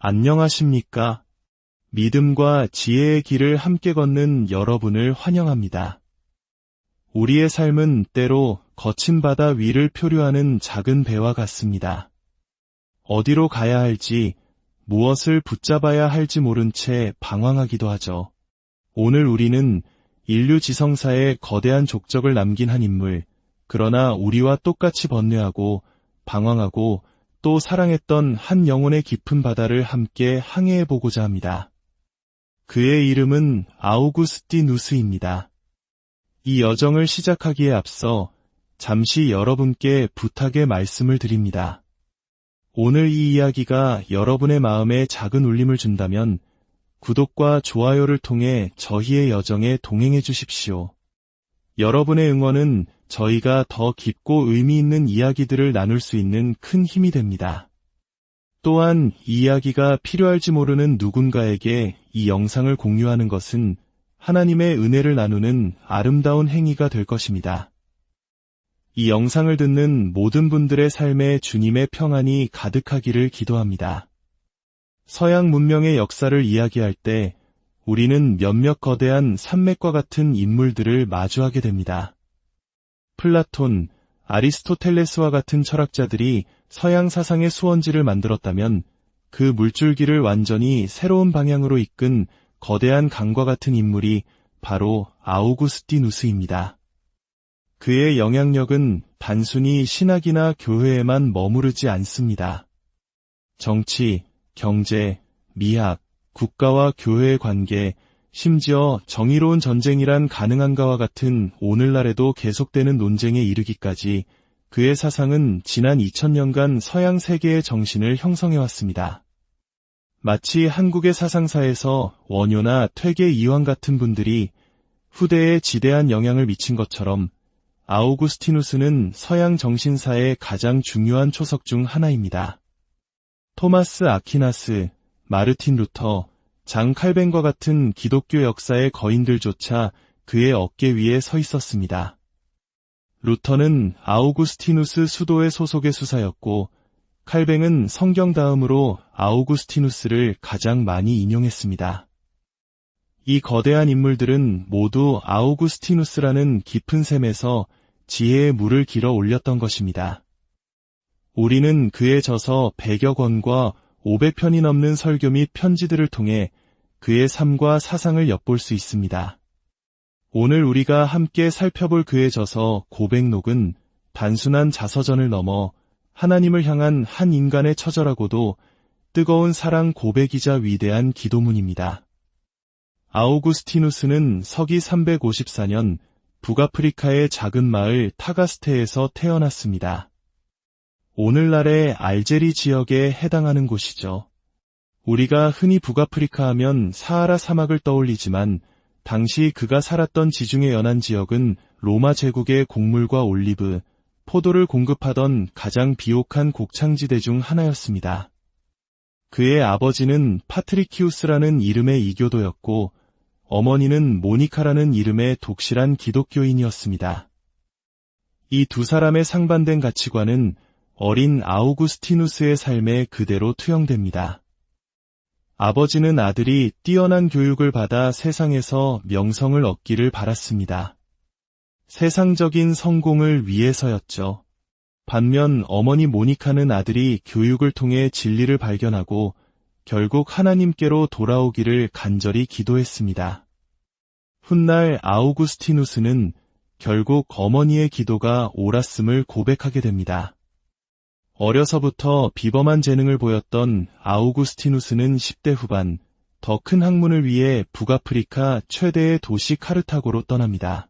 안녕하십니까? 믿음과 지혜의 길을 함께 걷는 여러분을 환영합니다. 우리의 삶은 때로 거친 바다 위를 표류하는 작은 배와 같습니다. 어디로 가야 할지, 무엇을 붙잡아야 할지 모른 채 방황하기도 하죠. 오늘 우리는 인류 지성사에 거대한 족적을 남긴 한 인물, 그러나 우리와 똑같이 번뇌하고 방황하고 또 사랑했던 한 영혼의 깊은 바다를 함께 항해해보고자 합니다. 그의 이름은 아우구스티누스입니다. 이 여정을 시작하기에 앞서 잠시 여러분께 부탁의 말씀을 드립니다. 오늘 이 이야기가 여러분의 마음에 작은 울림을 준다면 구독과 좋아요를 통해 저희의 여정에 동행해 주십시오. 여러분의 응원은 저희가 더 깊고 의미 있는 이야기들을 나눌 수 있는 큰 힘이 됩니다. 또한 이 이야기가 필요할지 모르는 누군가에게 이 영상을 공유하는 것은 하나님의 은혜를 나누는 아름다운 행위가 될 것입니다. 이 영상을 듣는 모든 분들의 삶에 주님의 평안이 가득하기를 기도합니다. 서양 문명의 역사를 이야기할 때 우리는 몇몇 거대한 산맥과 같은 인물들을 마주하게 됩니다. 플라톤, 아리스토텔레스와 같은 철학자들이 서양 사상의 수원지를 만들었다면 그 물줄기를 완전히 새로운 방향으로 이끈 거대한 강과 같은 인물이 바로 아우구스티누스입니다. 그의 영향력은 단순히 신학이나 교회에만 머무르지 않습니다. 정치, 경제, 미학, 국가와 교회의 관계, 심지어 정의로운 전쟁이란 가능한가와 같은 오늘날에도 계속되는 논쟁에 이르기까지 그의 사상은 지난 2000년간 서양 세계의 정신을 형성해왔습니다. 마치 한국의 사상사에서 원효나 퇴계 이황 같은 분들이 후대에 지대한 영향을 미친 것처럼 아우구스티누스는 서양 정신사의 가장 중요한 초석 중 하나입니다. 토마스 아퀴나스, 마르틴 루터, 장 칼뱅과 같은 기독교 역사의 거인들조차 그의 어깨 위에 서 있었습니다. 루터는 아우구스티누스 수도의 소속의 수사였고 칼뱅은 성경 다음으로 아우구스티누스를 가장 많이 인용했습니다. 이 거대한 인물들은 모두 아우구스티누스라는 깊은 샘에서 지혜의 물을 길어 올렸던 것입니다. 우리는 그의 저서 100여 권과 500편이 넘는 설교 및 편지들을 통해 그의 삶과 사상을 엿볼 수 있습니다. 오늘 우리가 함께 살펴볼 그의 저서 고백록은 단순한 자서전을 넘어 하나님을 향한 한 인간의 처절하고도 뜨거운 사랑 고백이자 위대한 기도문입니다. 아우구스티누스는 서기 354년 북아프리카의 작은 마을 타가스테에서 태어났습니다. 오늘날의 알제리 지역에 해당하는 곳이죠. 우리가 흔히 북아프리카 하면 사하라 사막을 떠올리지만 당시 그가 살았던 지중해 연안 지역은 로마 제국의 곡물과 올리브, 포도를 공급하던 가장 비옥한 곡창지대 중 하나였습니다. 그의 아버지는 파트리키우스라는 이름의 이교도였고 어머니는 모니카라는 이름의 독실한 기독교인이었습니다. 이 두 사람의 상반된 가치관은 어린 아우구스티누스의 삶에 그대로 투영됩니다. 아버지는 아들이 뛰어난 교육을 받아 세상에서 명성을 얻기를 바랐습니다. 세상적인 성공을 위해서였죠. 반면 어머니 모니카는 아들이 교육을 통해 진리를 발견하고 결국 하나님께로 돌아오기를 간절히 기도했습니다. 훗날 아우구스티누스는 결국 어머니의 기도가 옳았음을 고백하게 됩니다. 어려서부터 비범한 재능을 보였던 아우구스티누스는 10대 후반 더 큰 학문을 위해 북아프리카 최대의 도시 카르타고로 떠납니다.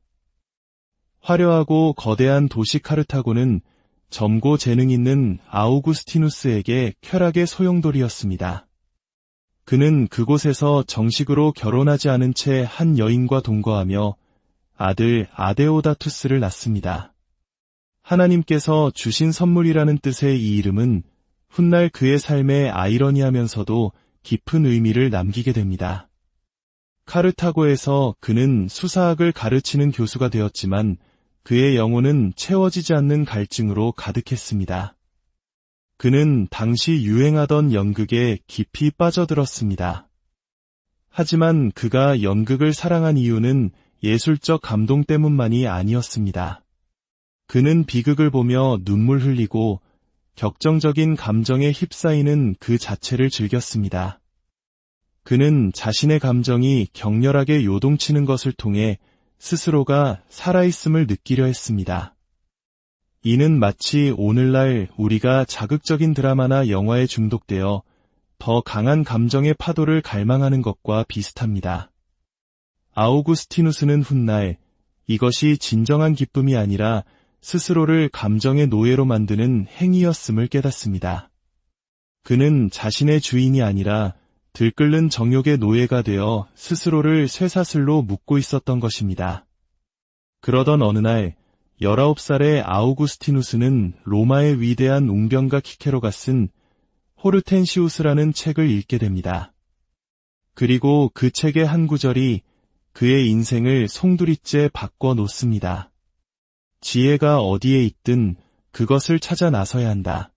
화려하고 거대한 도시 카르타고는 젊고 재능 있는 아우구스티누스에게 쾌락의 소용돌이였습니다. 그는 그곳에서 정식으로 결혼하지 않은 채 한 여인과 동거하며 아들 아데오다투스를 낳습니다. 하나님께서 주신 선물이라는 뜻의 이 이름은 훗날 그의 삶에 아이러니하면서도 깊은 의미를 남기게 됩니다. 카르타고에서 그는 수사학을 가르치는 교수가 되었지만 그의 영혼은 채워지지 않는 갈증으로 가득했습니다. 그는 당시 유행하던 연극에 깊이 빠져들었습니다. 하지만 그가 연극을 사랑한 이유는 예술적 감동 때문만이 아니었습니다. 그는 비극을 보며 눈물 흘리고 격정적인 감정에 휩싸이는 그 자체를 즐겼습니다. 그는 자신의 감정이 격렬하게 요동치는 것을 통해 스스로가 살아있음을 느끼려 했습니다. 이는 마치 오늘날 우리가 자극적인 드라마나 영화에 중독되어 더 강한 감정의 파도를 갈망하는 것과 비슷합니다. 아우구스티누스는 훗날 이것이 진정한 기쁨이 아니라 스스로를 감정의 노예로 만드는 행위였음을 깨닫습니다. 그는 자신의 주인이 아니라 들끓는 정욕의 노예가 되어 스스로를 쇠사슬로 묶고 있었던 것입니다. 그러던 어느 날 19살의 아우구스티누스는 로마의 위대한 웅변가 키케로가 쓴 호르텐시우스라는 책을 읽게 됩니다. 그리고 그 책의 한 구절이 그의 인생을 송두리째 바꿔 놓습니다. 지혜가 어디에 있든 그것을 찾아 나서야 한다.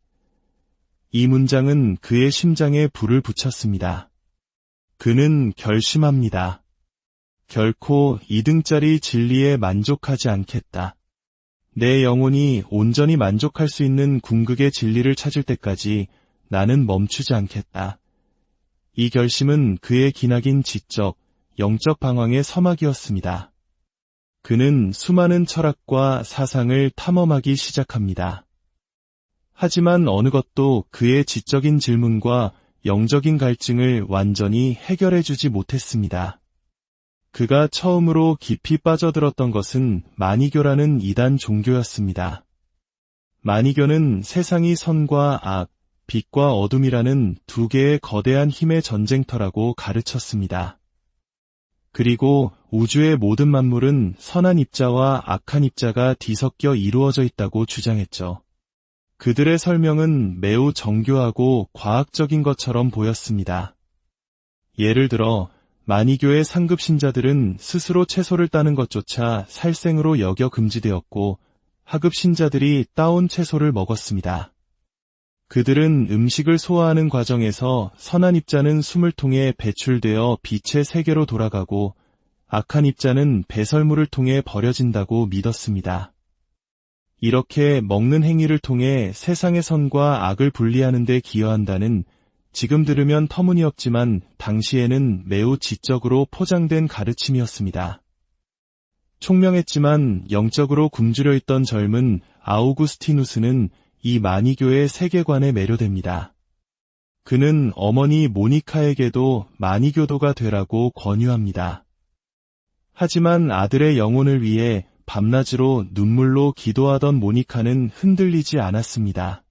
이 문장은 그의 심장에 불을 붙였습니다. 그는 결심합니다. 결코 2등짜리 진리에 만족하지 않겠다. 내 영혼이 온전히 만족할 수 있는 궁극의 진리를 찾을 때까지 나는 멈추지 않겠다. 이 결심은 그의 기나긴 지적, 영적 방황의 서막이었습니다. 그는 수많은 철학과 사상을 탐험하기 시작합니다. 하지만 어느 것도 그의 지적인 질문과 영적인 갈증을 완전히 해결해주지 못했습니다. 그가 처음으로 깊이 빠져들었던 것은 마니교라는 이단 종교였습니다. 마니교는 세상이 선과 악, 빛과 어둠이라는 두 개의 거대한 힘의 전쟁터라고 가르쳤습니다. 그리고 우주의 모든 만물은 선한 입자와 악한 입자가 뒤섞여 이루어져 있다고 주장했죠. 그들의 설명은 매우 정교하고 과학적인 것처럼 보였습니다. 예를 들어 마니교의 상급 신자들은 스스로 채소를 따는 것조차 살생으로 여겨 금지되었고 하급 신자들이 따온 채소를 먹었습니다. 그들은 음식을 소화하는 과정에서 선한 입자는 숨을 통해 배출되어 빛의 세계로 돌아가고 악한 입자는 배설물을 통해 버려진다고 믿었습니다. 이렇게 먹는 행위를 통해 세상의 선과 악을 분리하는 데 기여한다는 지금 들으면 터무니없지만 당시에는 매우 지적으로 포장된 가르침이었습니다. 총명했지만 영적으로 굶주려 있던 젊은 아우구스티누스는 이 마니교의 세계관에 매료됩니다. 그는 어머니 모니카에게도 마니교도가 되라고 권유합니다. 하지만 아들의 영혼을 위해 밤낮으로 눈물로 기도하던 모니카는 흔들리지 않았습니다.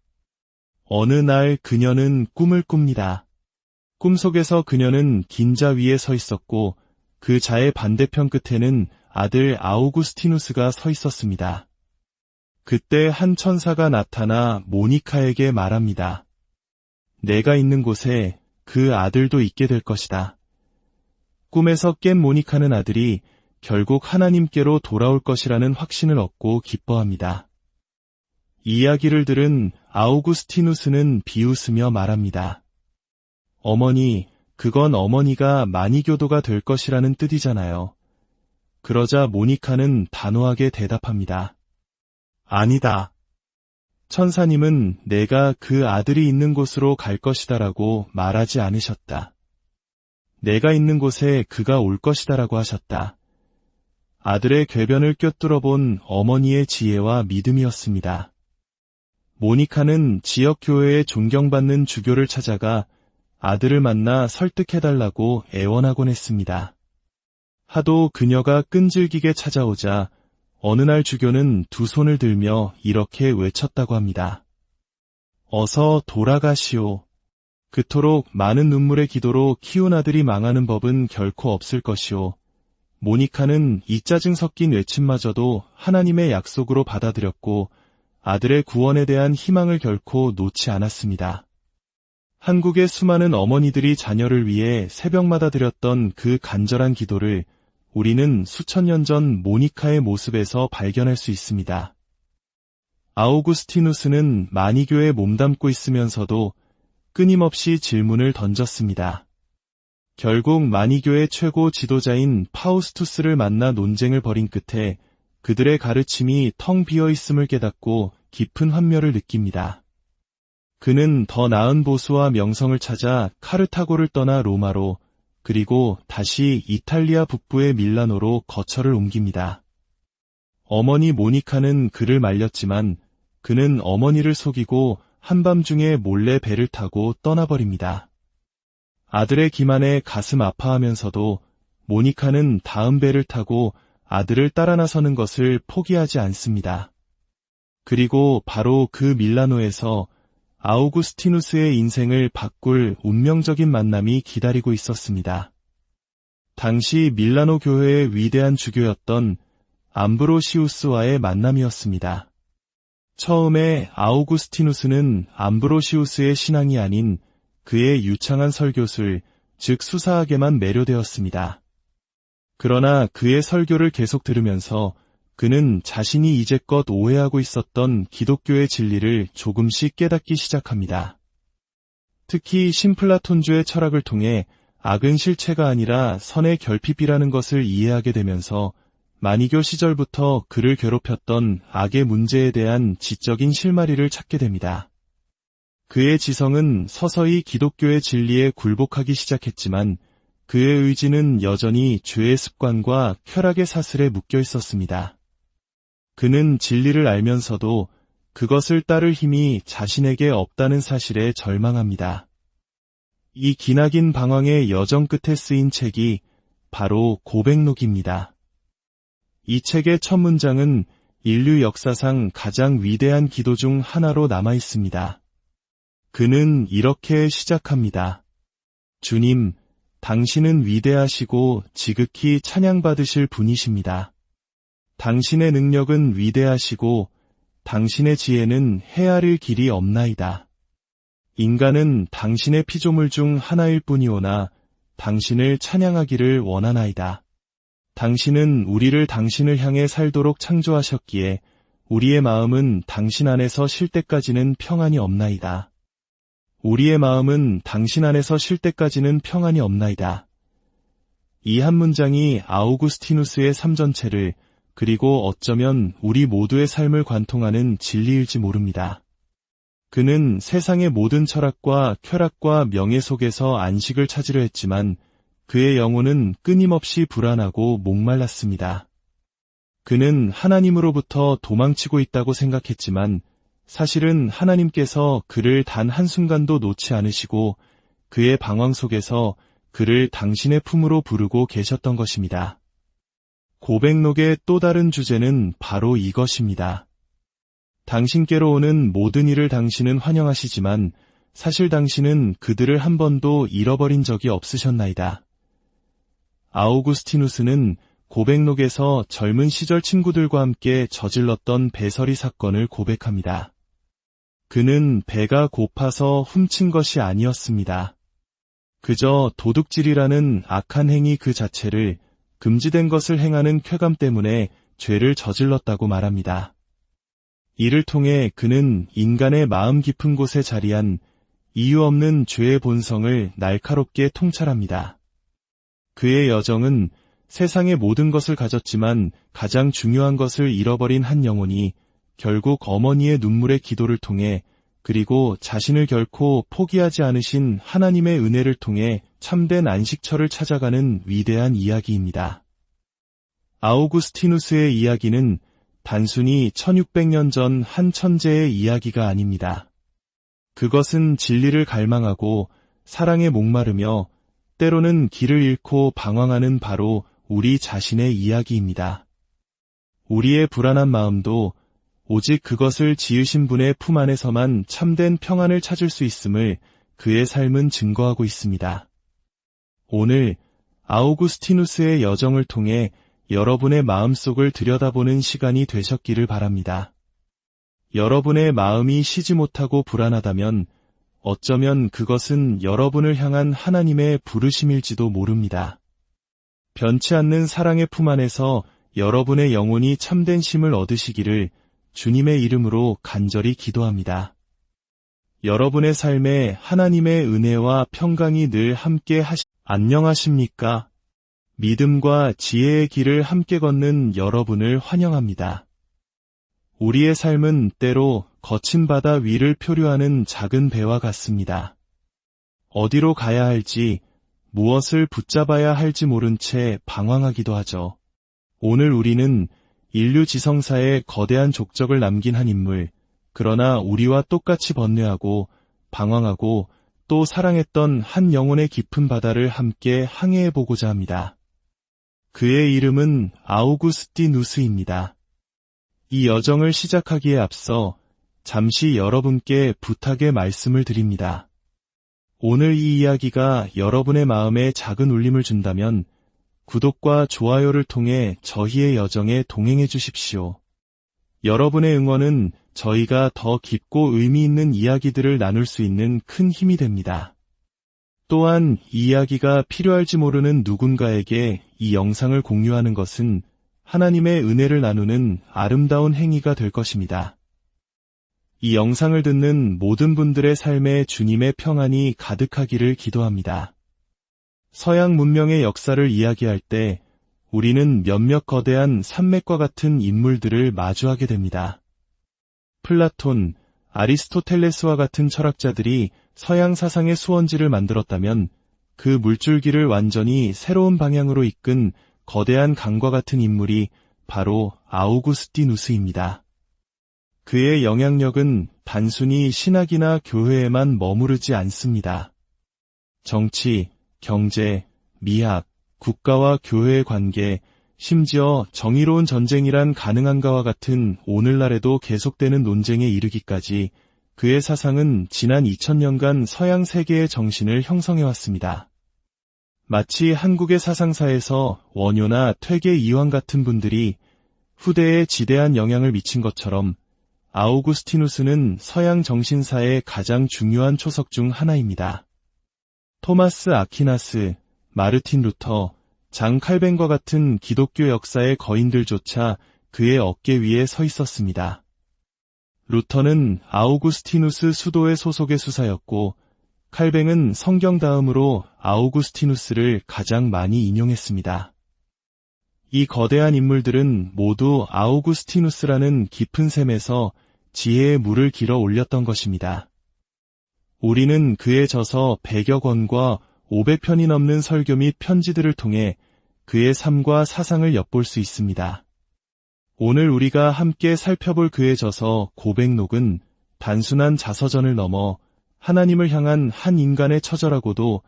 어느 날 그녀는 꿈을 꿉니다. 꿈속에서 그녀는 긴 자 위에 서 있었고 그 자의 반대편 끝에는 아들 아우구스티누스가 서 있었습니다. 그때 한 천사가 나타나 모니카에게 말합니다. 내가 있는 곳에 그 아들도 있게 될 것이다. 꿈에서 깬 모니카는 아들이 결국 하나님께로 돌아올 것이라는 확신을 얻고 기뻐합니다. 이야기를 들은 아우구스티누스는 비웃으며 말합니다. 어머니, 그건 어머니가 마니교도가 될 것이라는 뜻이잖아요. 그러자 모니카는 단호하게 대답합니다. 아니다. 천사님은 내가 그 아들이 있는 곳으로 갈 것이다라고 말하지 않으셨다. 내가 있는 곳에 그가 올 것이다라고 하셨다. 아들의 궤변을 꿰뚫어 본 어머니의 지혜와 믿음이었습니다. 모니카는 지역 교회에 존경받는 주교를 찾아가 아들을 만나 설득해달라고 애원하곤 했습니다. 하도 그녀가 끈질기게 찾아오자 어느 날 주교는 두 손을 들며 이렇게 외쳤다고 합니다. 어서 돌아가시오. 그토록 많은 눈물의 기도로 키운 아들이 망하는 법은 결코 없을 것이오. 모니카는 이 짜증 섞인 외침마저도 하나님의 약속으로 받아들였고 아들의 구원에 대한 희망을 결코 놓지 않았습니다. 한국의 수많은 어머니들이 자녀를 위해 새벽마다 드렸던 그 간절한 기도를 우리는 수천 년 전 모니카의 모습에서 발견할 수 있습니다. 아우구스티누스는 마니교에 몸담고 있으면서도 끊임없이 질문을 던졌습니다. 결국 마니교의 최고 지도자인 파우스투스를 만나 논쟁을 벌인 끝에 그들의 가르침이 텅 비어 있음을 깨닫고 깊은 환멸을 느낍니다. 그는 더 나은 보수와 명성을 찾아 카르타고를 떠나 로마로, 그리고 다시 이탈리아 북부의 밀라노로 거처를 옮깁니다. 어머니 모니카는 그를 말렸지만 그는 어머니를 속이고 한밤중에 몰래 배를 타고 떠나버립니다. 아들의 기만에 가슴 아파하면서도 모니카는 다음 배를 타고 아들을 따라 나서는 것을 포기하지 않습니다. 그리고 바로 그 밀라노에서 아우구스티누스의 인생을 바꿀 운명적인 만남이 기다리고 있었습니다. 당시 밀라노 교회의 위대한 주교였던 암브로시우스와의 만남이었습니다. 처음에 아우구스티누스는 암브로시우스의 신앙이 아닌 그의 유창한 설교술, 즉 수사학에만 매료되었습니다. 그러나 그의 설교를 계속 들으면서 그는 자신이 이제껏 오해하고 있었던 기독교의 진리를 조금씩 깨닫기 시작합니다. 특히 신플라톤주의 철학을 통해 악은 실체가 아니라 선의 결핍이라는 것을 이해하게 되면서 마니교 시절부터 그를 괴롭혔던 악의 문제에 대한 지적인 실마리를 찾게 됩니다. 그의 지성은 서서히 기독교의 진리에 굴복하기 시작했지만 그의 의지는 여전히 죄의 습관과 쾌락의 사슬에 묶여 있었습니다. 그는 진리를 알면서도 그것을 따를 힘이 자신에게 없다는 사실에 절망합니다. 이 기나긴 방황의 여정 끝에 쓰인 책이 바로 고백록입니다. 이 책의 첫 문장은 인류 역사상 가장 위대한 기도 중 하나로 남아 있습니다. 그는 이렇게 시작합니다. 주님, 당신은 위대하시고 지극히 찬양받으실 분이십니다. 당신의 능력은 위대하시고 당신의 지혜는 헤아릴 길이 없나이다. 인간은 당신의 피조물 중 하나일 뿐이오나 당신을 찬양하기를 원하나이다. 당신은 우리를 당신을 향해 살도록 창조하셨기에 우리의 마음은 당신 안에서 쉴 때까지는 평안이 없나이다. 우리의 마음은 당신 안에서 쉴 때까지는 평안이 없나이다. 이 한 문장이 아우구스티누스의 삶 전체를, 그리고 어쩌면 우리 모두의 삶을 관통하는 진리일지 모릅니다. 그는 세상의 모든 철학과 쾌락과 명예 속에서 안식을 찾으려 했지만 그의 영혼은 끊임없이 불안하고 목말랐습니다. 그는 하나님으로부터 도망치고 있다고 생각했지만 사실은 하나님께서 그를 단 한순간도 놓지 않으시고 그의 방황 속에서 그를 당신의 품으로 부르고 계셨던 것입니다. 고백록의 또 다른 주제는 바로 이것입니다. 당신께로 오는 모든 이를 당신은 환영하시지만 사실 당신은 그들을 한 번도 잃어버린 적이 없으셨나이다. 아우구스티누스는 고백록에서 젊은 시절 친구들과 함께 저질렀던 배설이 사건을 고백합니다. 그는 배가 고파서 훔친 것이 아니었습니다. 그저 도둑질이라는 악한 행위 그 자체를 금지된 것을 행하는 쾌감 때문에 죄를 저질렀다고 말합니다. 이를 통해 그는 인간의 마음 깊은 곳에 자리한 이유 없는 죄의 본성을 날카롭게 통찰합니다. 그의 여정은 세상의 모든 것을 가졌지만 가장 중요한 것을 잃어버린 한 영혼이 결국 어머니의 눈물의 기도를 통해, 그리고 자신을 결코 포기하지 않으신 하나님의 은혜를 통해 참된 안식처를 찾아가는 위대한 이야기입니다. 아우구스티누스의 이야기는 단순히 1600년 전 한 천재의 이야기가 아닙니다. 그것은 진리를 갈망하고 사랑에 목마르며 때로는 길을 잃고 방황하는 바로 우리 자신의 이야기입니다. 우리의 불안한 마음도 오직 그것을 지으신 분의 품 안에서만 참된 평안을 찾을 수 있음을 그의 삶은 증거하고 있습니다. 오늘 아우구스티누스의 여정을 통해 여러분의 마음속을 들여다보는 시간이 되셨기를 바랍니다. 여러분의 마음이 쉬지 못하고 불안하다면 어쩌면 그것은 여러분을 향한 하나님의 부르심일지도 모릅니다. 변치 않는 사랑의 품 안에서 여러분의 영혼이 참된 쉼을 얻으시기를 주님의 이름으로 간절히 기도합니다. 여러분의 삶에 하나님의 은혜와 평강이 늘 함께 안녕하십니까? 믿음과 지혜의 길을 함께 걷는 여러분을 환영합니다. 우리의 삶은 때로 거친 바다 위를 표류하는 작은 배와 같습니다. 어디로 가야 할지, 무엇을 붙잡아야 할지 모른 채 방황하기도 하죠. 오늘 우리는 인류 지성사에 거대한 족적을 남긴 한 인물, 그러나 우리와 똑같이 번뇌하고 방황하고 또 사랑했던 한 영혼의 깊은 바다를 함께 항해해보고자 합니다. 그의 이름은 아우구스티누스입니다. 이 여정을 시작하기에 앞서 잠시 여러분께 부탁의 말씀을 드립니다. 오늘 이 이야기가 여러분의 마음에 작은 울림을 준다면 구독과 좋아요를 통해 저희의 여정에 동행해 주십시오. 여러분의 응원은 저희가 더 깊고 의미 있는 이야기들을 나눌 수 있는 큰 힘이 됩니다. 또한 이 이야기가 필요할지 모르는 누군가에게 이 영상을 공유하는 것은 하나님의 은혜를 나누는 아름다운 행위가 될 것입니다. 이 영상을 듣는 모든 분들의 삶에 주님의 평안이 가득하기를 기도합니다. 서양 문명의 역사를 이야기할 때 우리는 몇몇 거대한 산맥과 같은 인물들을 마주하게 됩니다. 플라톤, 아리스토텔레스와 같은 철학자들이 서양 사상의 수원지를 만들었다면 그 물줄기를 완전히 새로운 방향으로 이끈 거대한 강과 같은 인물이 바로 아우구스티누스입니다. 그의 영향력은 단순히 신학이나 교회에만 머무르지 않습니다. 정치, 경제, 미학, 국가와 교회의 관계, 심지어 정의로운 전쟁이란 가능한가와 같은 오늘날에도 계속되는 논쟁에 이르기까지 그의 사상은 지난 2000년간 서양 세계의 정신을 형성해왔습니다. 마치 한국의 사상사에서 원효나 퇴계 이황 같은 분들이 후대에 지대한 영향을 미친 것처럼 아우구스티누스는 서양 정신사의 가장 중요한 초석 중 하나입니다. 토마스 아퀴나스, 마르틴 루터, 장 칼뱅과 같은 기독교 역사의 거인들조차 그의 어깨 위에 서 있었습니다. 루터는 아우구스티누스 수도의 소속의 수사였고 칼뱅은 성경 다음으로 아우구스티누스를 가장 많이 인용했습니다. 이 거대한 인물들은 모두 아우구스티누스라는 깊은 샘에서 지혜의 물을 길어 올렸던 것입니다. 우리는 그의 저서 100여 권과 500편이 넘는 설교 및 편지들을 통해 그의 삶과 사상을 엿볼 수 있습니다. 오늘 우리가 함께 살펴볼 그의 저서 고백록은 단순한 자서전을 넘어 하나님을 향한 한 인간의 처절하고도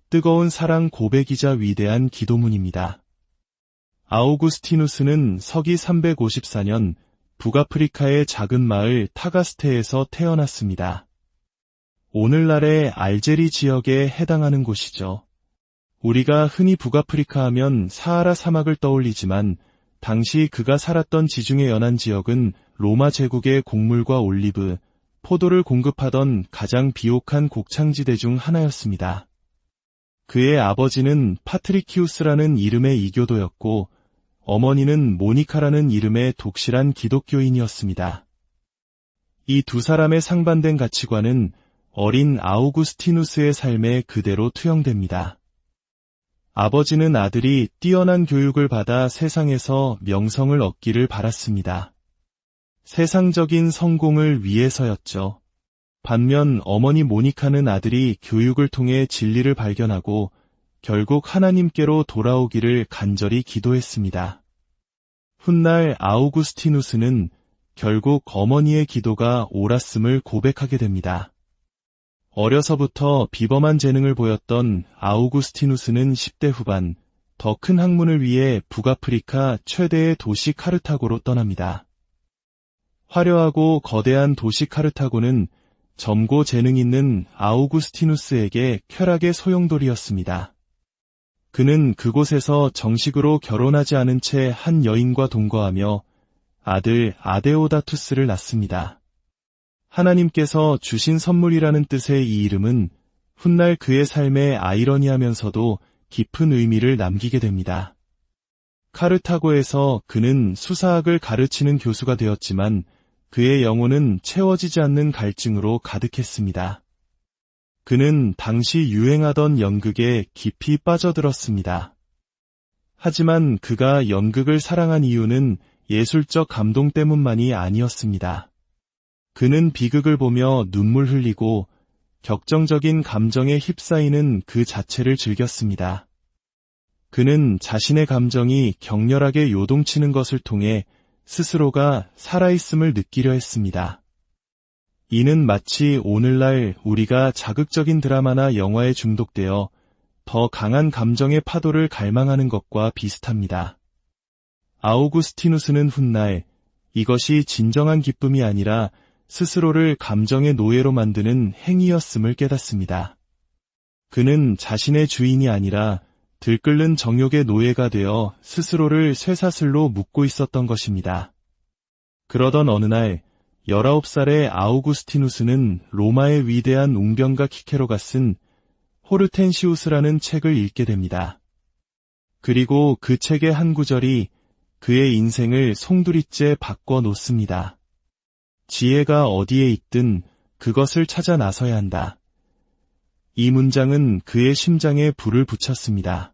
뜨거운 사랑 고백이자 위대한 기도문입니다. 아우구스티누스는 서기 354년 북아프리카의 작은 마을 타가스테에서 태어났습니다. 오늘날의 알제리 지역에 해당하는 곳이죠. 우리가 흔히 북아프리카 하면 사하라 사막을 떠올리지만 당시 그가 살았던 지중해 연안 지역은 로마 제국의 곡물과 올리브, 포도를 공급하던 가장 비옥한 곡창지대 중 하나였습니다. 그의 아버지는 파트리키우스라는 이름의 이교도였고 어머니는 모니카라는 이름의 독실한 기독교인이었습니다. 이 두 사람의 상반된 가치관은 어린 아우구스티누스의 삶에 그대로 투영됩니다. 아버지는 아들이 뛰어난 교육을 받아 세상에서 명성을 얻기를 바랐습니다. 세상적인 성공을 위해서였죠. 반면 어머니 모니카는 아들이 교육을 통해 진리를 발견하고 결국 하나님께로 돌아오기를 간절히 기도했습니다. 훗날 아우구스티누스는 결국 어머니의 기도가 옳았음을 고백하게 됩니다. 어려서부터 비범한 재능을 보였던 아우구스티누스는 10대 후반 더 큰 학문을 위해 북아프리카 최대의 도시 카르타고로 떠납니다. 화려하고 거대한 도시 카르타고는 젊고 재능 있는 아우구스티누스에게 쾌락의 소용돌이였습니다. 그는 그곳에서 정식으로 결혼하지 않은 채 한 여인과 동거하며 아들 아데오다투스를 낳습니다. 하나님께서 주신 선물이라는 뜻의 이 이름은 훗날 그의 삶에 아이러니하면서도 깊은 의미를 남기게 됩니다. 카르타고에서 그는 수사학을 가르치는 교수가 되었지만 그의 영혼은 채워지지 않는 갈증으로 가득했습니다. 그는 당시 유행하던 연극에 깊이 빠져들었습니다. 하지만 그가 연극을 사랑한 이유는 예술적 감동 때문만이 아니었습니다. 그는 비극을 보며 눈물 흘리고 격정적인 감정에 휩싸이는 그 자체를 즐겼습니다. 그는 자신의 감정이 격렬하게 요동치는 것을 통해 스스로가 살아있음을 느끼려 했습니다. 이는 마치 오늘날 우리가 자극적인 드라마나 영화에 중독되어 더 강한 감정의 파도를 갈망하는 것과 비슷합니다. 아우구스티누스는 훗날 이것이 진정한 기쁨이 아니라 스스로를 감정의 노예로 만드는 행위였음을 깨닫습니다. 그는 자신의 주인이 아니라 들끓는 정욕의 노예가 되어 스스로를 쇠사슬로 묶고 있었던 것입니다. 그러던 어느 날 19살의 아우구스티누스는 로마의 위대한 웅변가 키케로가 쓴 호르텐시우스라는 책을 읽게 됩니다. 그리고 그 책의 한 구절이 그의 인생을 송두리째 바꿔 놓습니다. 지혜가 어디에 있든 그것을 찾아 나서야 한다. 이 문장은 그의 심장에 불을 붙였습니다.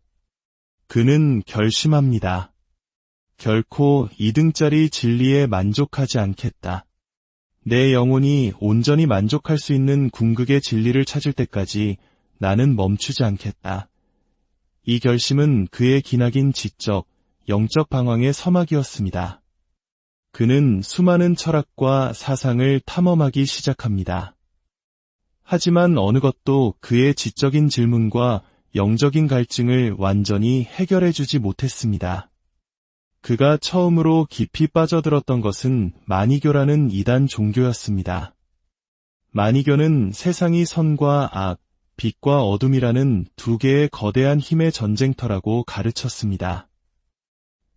그는 결심합니다. 결코 2등짜리 진리에 만족하지 않겠다. 내 영혼이 온전히 만족할 수 있는 궁극의 진리를 찾을 때까지 나는 멈추지 않겠다. 이 결심은 그의 기나긴 지적, 영적 방황의 서막이었습니다. 그는 수많은 철학과 사상을 탐험하기 시작합니다. 하지만 어느 것도 그의 지적인 질문과 영적인 갈증을 완전히 해결해주지 못했습니다. 그가 처음으로 깊이 빠져들었던 것은 마니교라는 이단 종교였습니다. 마니교는 세상이 선과 악, 빛과 어둠이라는 두 개의 거대한 힘의 전쟁터라고 가르쳤습니다.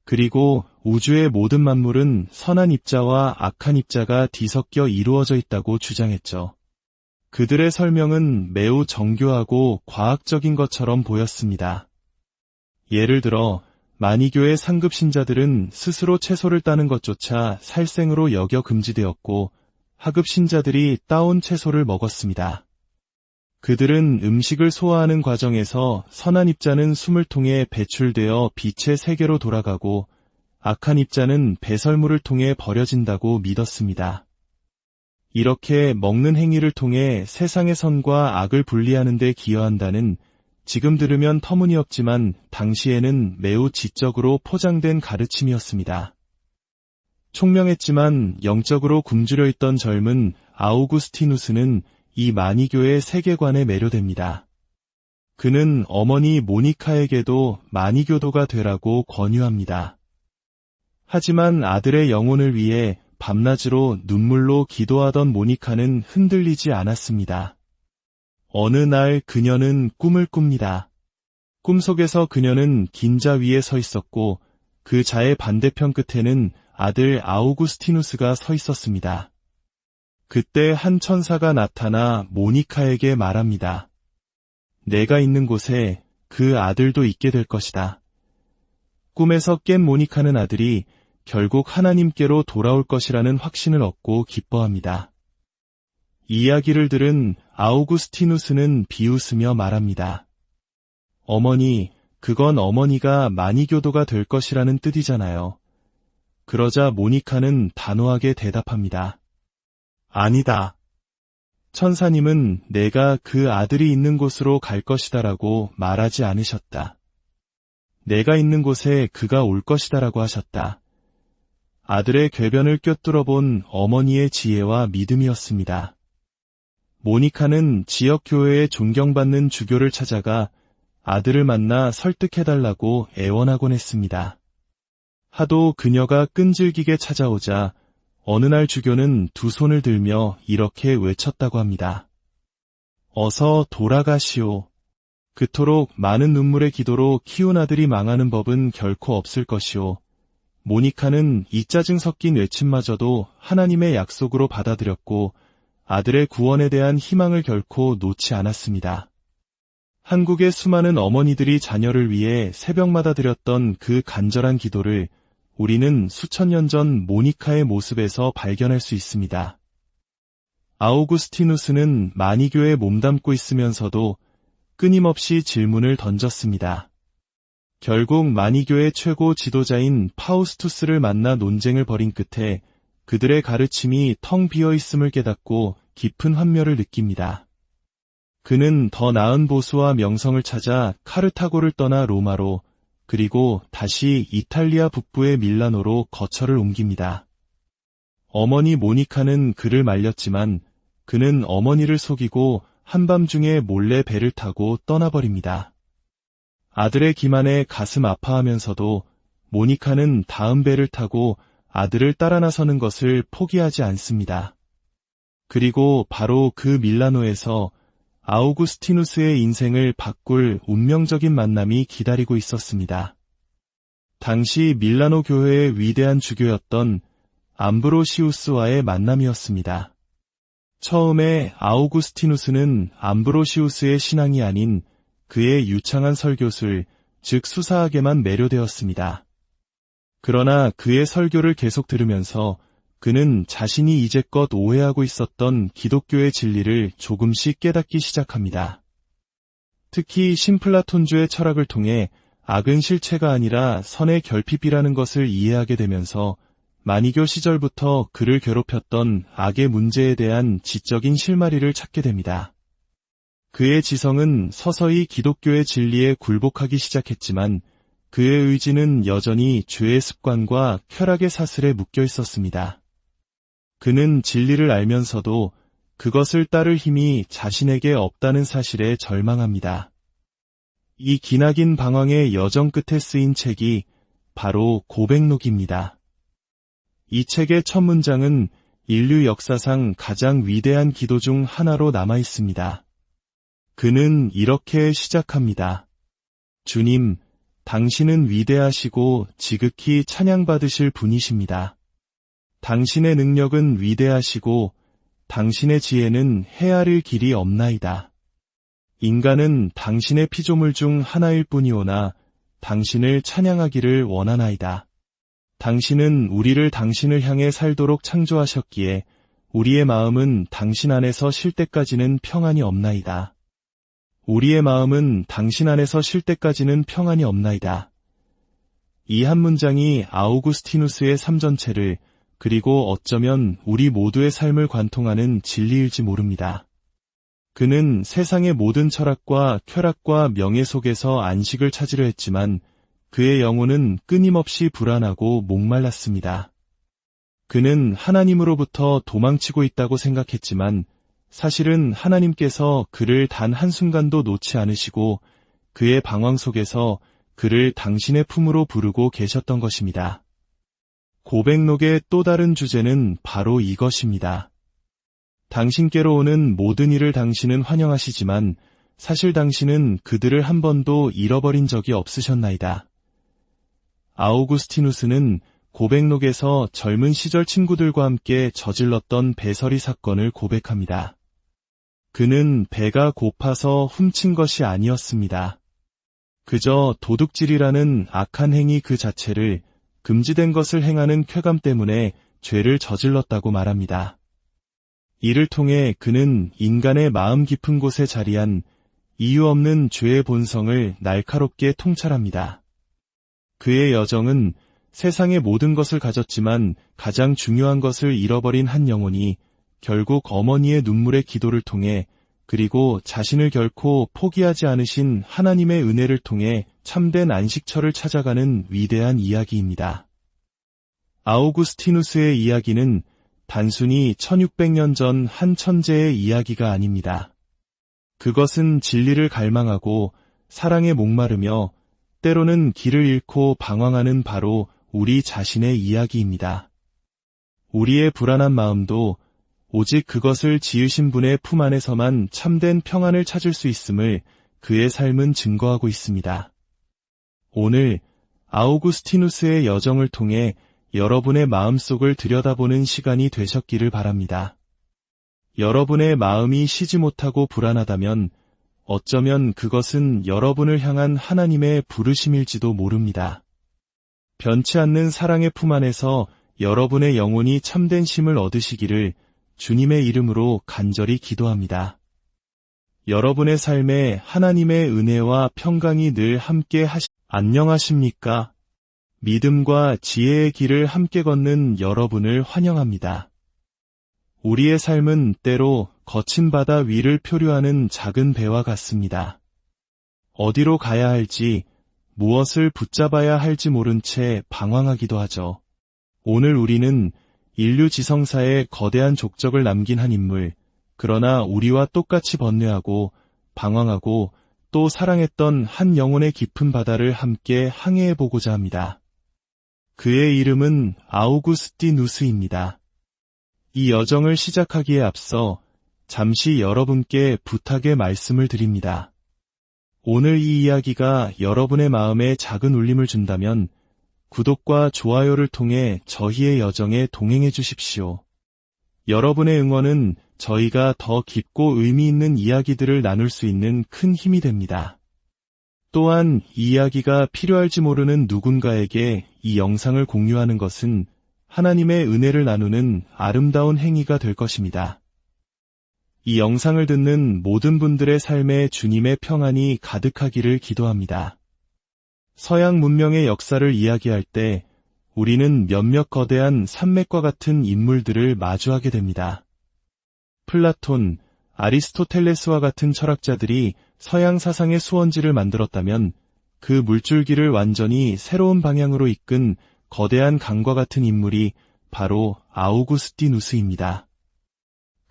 그리고 우주의 모든 만물은 선한 입자와 악한 입자가 뒤섞여 이루어져 있다고 주장했죠. 그들의 설명은 매우 정교하고 과학적인 것처럼 보였습니다. 예를 들어 마니교의 상급 신자들은 스스로 채소를 따는 것조차 살생으로 여겨 금지되었고 하급 신자들이 따온 채소를 먹었습니다. 그들은 음식을 소화하는 과정에서 선한 입자는 숨을 통해 배출되어 빛의 세계로 돌아가고 악한 입자는 배설물을 통해 버려진다고 믿었습니다. 이렇게 먹는 행위를 통해 세상의 선과 악을 분리하는 데 기여한다는 지금 들으면 터무니없지만 당시에는 매우 지적으로 포장된 가르침이었습니다. 총명했지만 영적으로 굶주려 있던 젊은 아우구스티누스는 이 마니교의 세계관에 매료됩니다. 그는 어머니 모니카에게도 마니교도가 되라고 권유합니다. 하지만 아들의 영혼을 위해 밤낮으로 눈물로 기도하던 모니카는 흔들리지 않았습니다. 어느 날 그녀는 꿈을 꿉니다. 꿈속에서 그녀는 긴 자 위에 서 있었고 그 자의 반대편 끝에는 아들 아우구스티누스가 서 있었습니다. 그때 한 천사가 나타나 모니카에게 말합니다. 내가 있는 곳에 그 아들도 있게 될 것이다. 꿈에서 깬 모니카는 아들이 결국 하나님께로 돌아올 것이라는 확신을 얻고 기뻐합니다. 이 이야기를 들은 아우구스티누스는 비웃으며 말합니다. 어머니, 그건 어머니가 마니교도가 될 것이라는 뜻이잖아요. 그러자 모니카는 단호하게 대답합니다. 아니다. 천사님은 내가 그 아들이 있는 곳으로 갈 것이다라고 말하지 않으셨다. 내가 있는 곳에 그가 올 것이다라고 하셨다. 아들의 궤변을 꿰뚫어 본 어머니의 지혜와 믿음이었습니다. 모니카는 지역 교회에 존경받는 주교를 찾아가 아들을 만나 설득해달라고 애원하곤 했습니다. 하도 그녀가 끈질기게 찾아오자 어느 날 주교는 두 손을 들며 이렇게 외쳤다고 합니다. 어서 돌아가시오. 그토록 많은 눈물의 기도로 키운 아들이 망하는 법은 결코 없을 것이오. 모니카는 이 짜증 섞인 외침마저도 하나님의 약속으로 받아들였고 아들의 구원에 대한 희망을 결코 놓지 않았습니다. 한국의 수많은 어머니들이 자녀를 위해 새벽마다 드렸던 그 간절한 기도를 우리는 수천 년 전 모니카의 모습에서 발견할 수 있습니다. 아우구스티누스는 마니교에 몸담고 있으면서도 끊임없이 질문을 던졌습니다. 결국 마니교의 최고 지도자인 파우스투스를 만나 논쟁을 벌인 끝에 그들의 가르침이 텅 비어 있음을 깨닫고 깊은 환멸을 느낍니다. 그는 더 나은 보수와 명성을 찾아 카르타고를 떠나 로마로, 그리고 다시 이탈리아 북부의 밀라노로 거처를 옮깁니다. 어머니 모니카는 그를 말렸지만 그는 어머니를 속이고 한밤중에 몰래 배를 타고 떠나버립니다. 아들의 기만에 가슴 아파하면서도 모니카는 다음 배를 타고 아들을 따라 나서는 것을 포기하지 않습니다. 그리고 바로 그 밀라노에서 아우구스티누스의 인생을 바꿀 운명적인 만남이 기다리고 있었습니다. 당시 밀라노 교회의 위대한 주교였던 암브로시우스와의 만남이었습니다. 처음에 아우구스티누스는 암브로시우스의 신앙이 아닌 그의 유창한 설교술, 즉 수사학에만 매료되었습니다. 그러나 그의 설교를 계속 들으면서 그는 자신이 이제껏 오해하고 있었던 기독교의 진리를 조금씩 깨닫기 시작합니다. 특히 신플라톤주의 철학을 통해 악은 실체가 아니라 선의 결핍이라는 것을 이해하게 되면서 마니교 시절부터 그를 괴롭혔던 악의 문제에 대한 지적인 실마리를 찾게 됩니다. 그의 지성은 서서히 기독교의 진리에 굴복하기 시작했지만 그의 의지는 여전히 죄의 습관과 쾌락의 사슬에 묶여 있었습니다. 그는 진리를 알면서도 그것을 따를 힘이 자신에게 없다는 사실에 절망합니다. 이 기나긴 방황의 여정 끝에 쓰인 책이 바로 고백록입니다. 이 책의 첫 문장은 인류 역사상 가장 위대한 기도 중 하나로 남아 있습니다. 그는 이렇게 시작합니다. 주님, 당신은 위대하시고 지극히 찬양받으실 분이십니다. 당신의 능력은 위대하시고 당신의 지혜는 헤아릴 길이 없나이다. 인간은 당신의 피조물 중 하나일 뿐이오나 당신을 찬양하기를 원하나이다. 당신은 우리를 당신을 향해 살도록 창조하셨기에 우리의 마음은 당신 안에서 쉴 때까지는 평안이 없나이다. 우리의 마음은 당신 안에서 쉴 때까지는 평안이 없나이다. 이 한 문장이 아우구스티누스의 삶 전체를, 그리고 어쩌면 우리 모두의 삶을 관통하는 진리일지 모릅니다. 그는 세상의 모든 철학과 쾌락과 명예 속에서 안식을 찾으려 했지만 그의 영혼은 끊임없이 불안하고 목말랐습니다. 그는 하나님으로부터 도망치고 있다고 생각했지만 사실은 하나님께서 그를 단 한순간도 놓지 않으시고 그의 방황 속에서 그를 당신의 품으로 부르고 계셨던 것입니다. 고백록의 또 다른 주제는 바로 이것입니다. 당신께로 오는 모든 일을 당신은 환영하시지만 사실 당신은 그들을 한 번도 잃어버린 적이 없으셨나이다. 아우구스티누스는 고백록에서 젊은 시절 친구들과 함께 저질렀던 배설이 사건을 고백합니다. 그는 배가 고파서 훔친 것이 아니었습니다. 그저 도둑질이라는 악한 행위 그 자체를, 금지된 것을 행하는 쾌감 때문에 죄를 저질렀다고 말합니다. 이를 통해 그는 인간의 마음 깊은 곳에 자리한 이유 없는 죄의 본성을 날카롭게 통찰합니다. 그의 여정은 세상의 모든 것을 가졌지만 가장 중요한 것을 잃어버린 한 영혼이 결국 어머니의 눈물의 기도를 통해, 그리고 자신을 결코 포기하지 않으신 하나님의 은혜를 통해 참된 안식처를 찾아가는 위대한 이야기입니다. 아우구스티누스의 이야기는 단순히 1600년 전 한 천재의 이야기가 아닙니다. 그것은 진리를 갈망하고 사랑에 목마르며 때로는 길을 잃고 방황하는 바로 우리 자신의 이야기입니다. 우리의 불안한 마음도 오직 그것을 지으신 분의 품 안에서만 참된 평안을 찾을 수 있음을 그의 삶은 증거하고 있습니다. 오늘 아우구스티누스의 여정을 통해 여러분의 마음속을 들여다보는 시간이 되셨기를 바랍니다. 여러분의 마음이 쉬지 못하고 불안하다면 어쩌면 그것은 여러분을 향한 하나님의 부르심일지도 모릅니다. 변치 않는 사랑의 품 안에서 여러분의 영혼이 참된 쉼을 얻으시기를 주님의 이름으로 간절히 기도합니다. 여러분의 삶에 하나님의 은혜와 평강이 늘 함께 안녕하십니까? 믿음과 지혜의 길을 함께 걷는 여러분을 환영합니다. 우리의 삶은 때로 거친 바다 위를 표류하는 작은 배와 같습니다. 어디로 가야 할지, 무엇을 붙잡아야 할지 모른 채 방황하기도 하죠. 오늘 우리는 인류 지성사에 거대한 족적을 남긴 한 인물, 그러나 우리와 똑같이 번뇌하고 방황하고 또 사랑했던 한 영혼의 깊은 바다를 함께 항해해보고자 합니다. 그의 이름은 아우구스티누스입니다. 이 여정을 시작하기에 앞서 잠시 여러분께 부탁의 말씀을 드립니다. 오늘 이 이야기가 여러분의 마음에 작은 울림을 준다면 구독과 좋아요를 통해 저희의 여정에 동행해 주십시오. 여러분의 응원은 저희가 더 깊고 의미 있는 이야기들을 나눌 수 있는 큰 힘이 됩니다. 또한 이 이야기가 필요할지 모르는 누군가에게 이 영상을 공유하는 것은 하나님의 은혜를 나누는 아름다운 행위가 될 것입니다. 이 영상을 듣는 모든 분들의 삶에 주님의 평안이 가득하기를 기도합니다. 서양 문명의 역사를 이야기할 때 우리는 몇몇 거대한 산맥과 같은 인물들을 마주하게 됩니다. 플라톤, 아리스토텔레스와 같은 철학자들이 서양 사상의 수원지를 만들었다면 그 물줄기를 완전히 새로운 방향으로 이끈 거대한 강과 같은 인물이 바로 아우구스티누스입니다.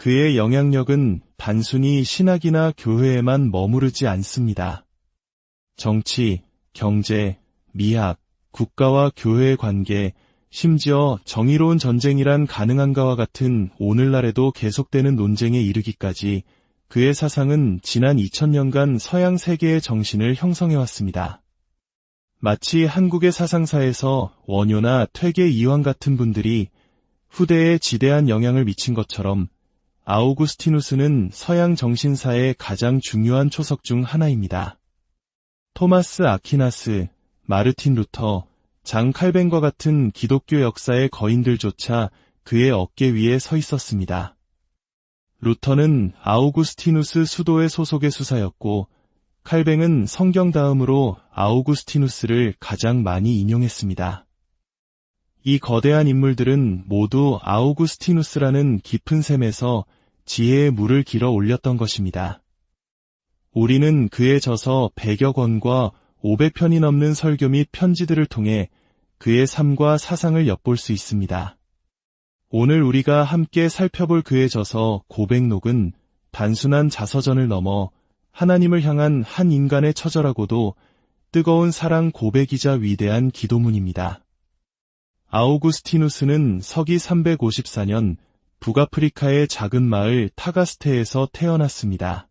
그의 영향력은 단순히 신학이나 교회에만 머무르지 않습니다. 정치, 경제, 미학, 국가와 교회의 관계, 심지어 정의로운 전쟁이란 가능한가와 같은 오늘날에도 계속되는 논쟁에 이르기까지 그의 사상은 지난 2000년간 서양 세계의 정신을 형성해왔습니다. 마치 한국의 사상사에서 원효나 퇴계 이황 같은 분들이 후대에 지대한 영향을 미친 것처럼 아우구스티누스는 서양 정신사의 가장 중요한 초석 중 하나입니다. 토마스 아퀴나스, 마르틴 루터, 장 칼뱅과 같은 기독교 역사의 거인들조차 그의 어깨 위에 서 있었습니다. 루터는 아우구스티누스 수도의 소속의 수사였고 칼뱅은 성경 다음으로 아우구스티누스를 가장 많이 인용했습니다. 이 거대한 인물들은 모두 아우구스티누스라는 깊은 샘에서 지혜의 물을 길어 올렸던 것입니다. 우리는 그의 저서 100여 권과 500편이 넘는 설교 및 편지들을 통해 그의 삶과 사상을 엿볼 수 있습니다. 오늘 우리가 함께 살펴볼 그의 저서 고백록은 단순한 자서전을 넘어 하나님을 향한 한 인간의 처절하고도 뜨거운 사랑 고백이자 위대한 기도문입니다. 아우구스티누스는 서기 354년 북아프리카의 작은 마을 타가스테에서 태어났습니다.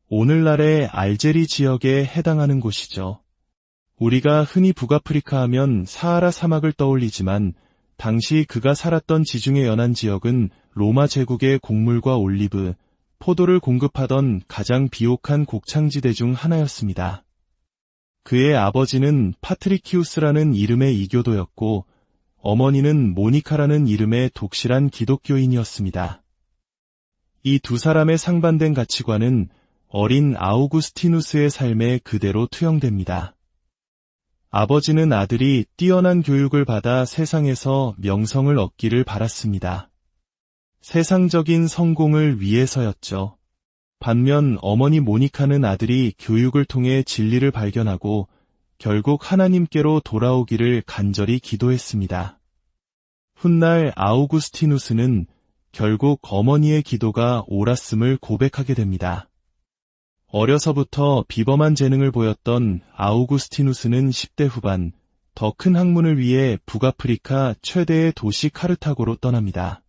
오늘날의 알제리 지역에 해당하는 곳이죠. 우리가 흔히 북아프리카 하면 사하라 사막을 떠올리지만 당시 그가 살았던 지중해 연안 지역은 로마 제국의 곡물과 올리브, 포도를 공급하던 가장 비옥한 곡창지대 중 하나였습니다. 그의 아버지는 파트리키우스라는 이름의 이교도였고 어머니는 모니카라는 이름의 독실한 기독교인이었습니다. 이 두 사람의 상반된 가치관은 어린 아우구스티누스의 삶에 그대로 투영됩니다. 아버지는 아들이 뛰어난 교육을 받아 세상에서 명성을 얻기를 바랐습니다. 세상적인 성공을 위해서였죠. 반면 어머니 모니카는 아들이 교육을 통해 진리를 발견하고 결국 하나님께로 돌아오기를 간절히 기도했습니다. 훗날 아우구스티누스는 결국 어머니의 기도가 옳았음을 고백하게 됩니다. 어려서부터 비범한 재능을 보였던 아우구스티누스는 10대 후반 더 큰 학문을 위해 북아프리카 최대의 도시 카르타고로 떠납니다.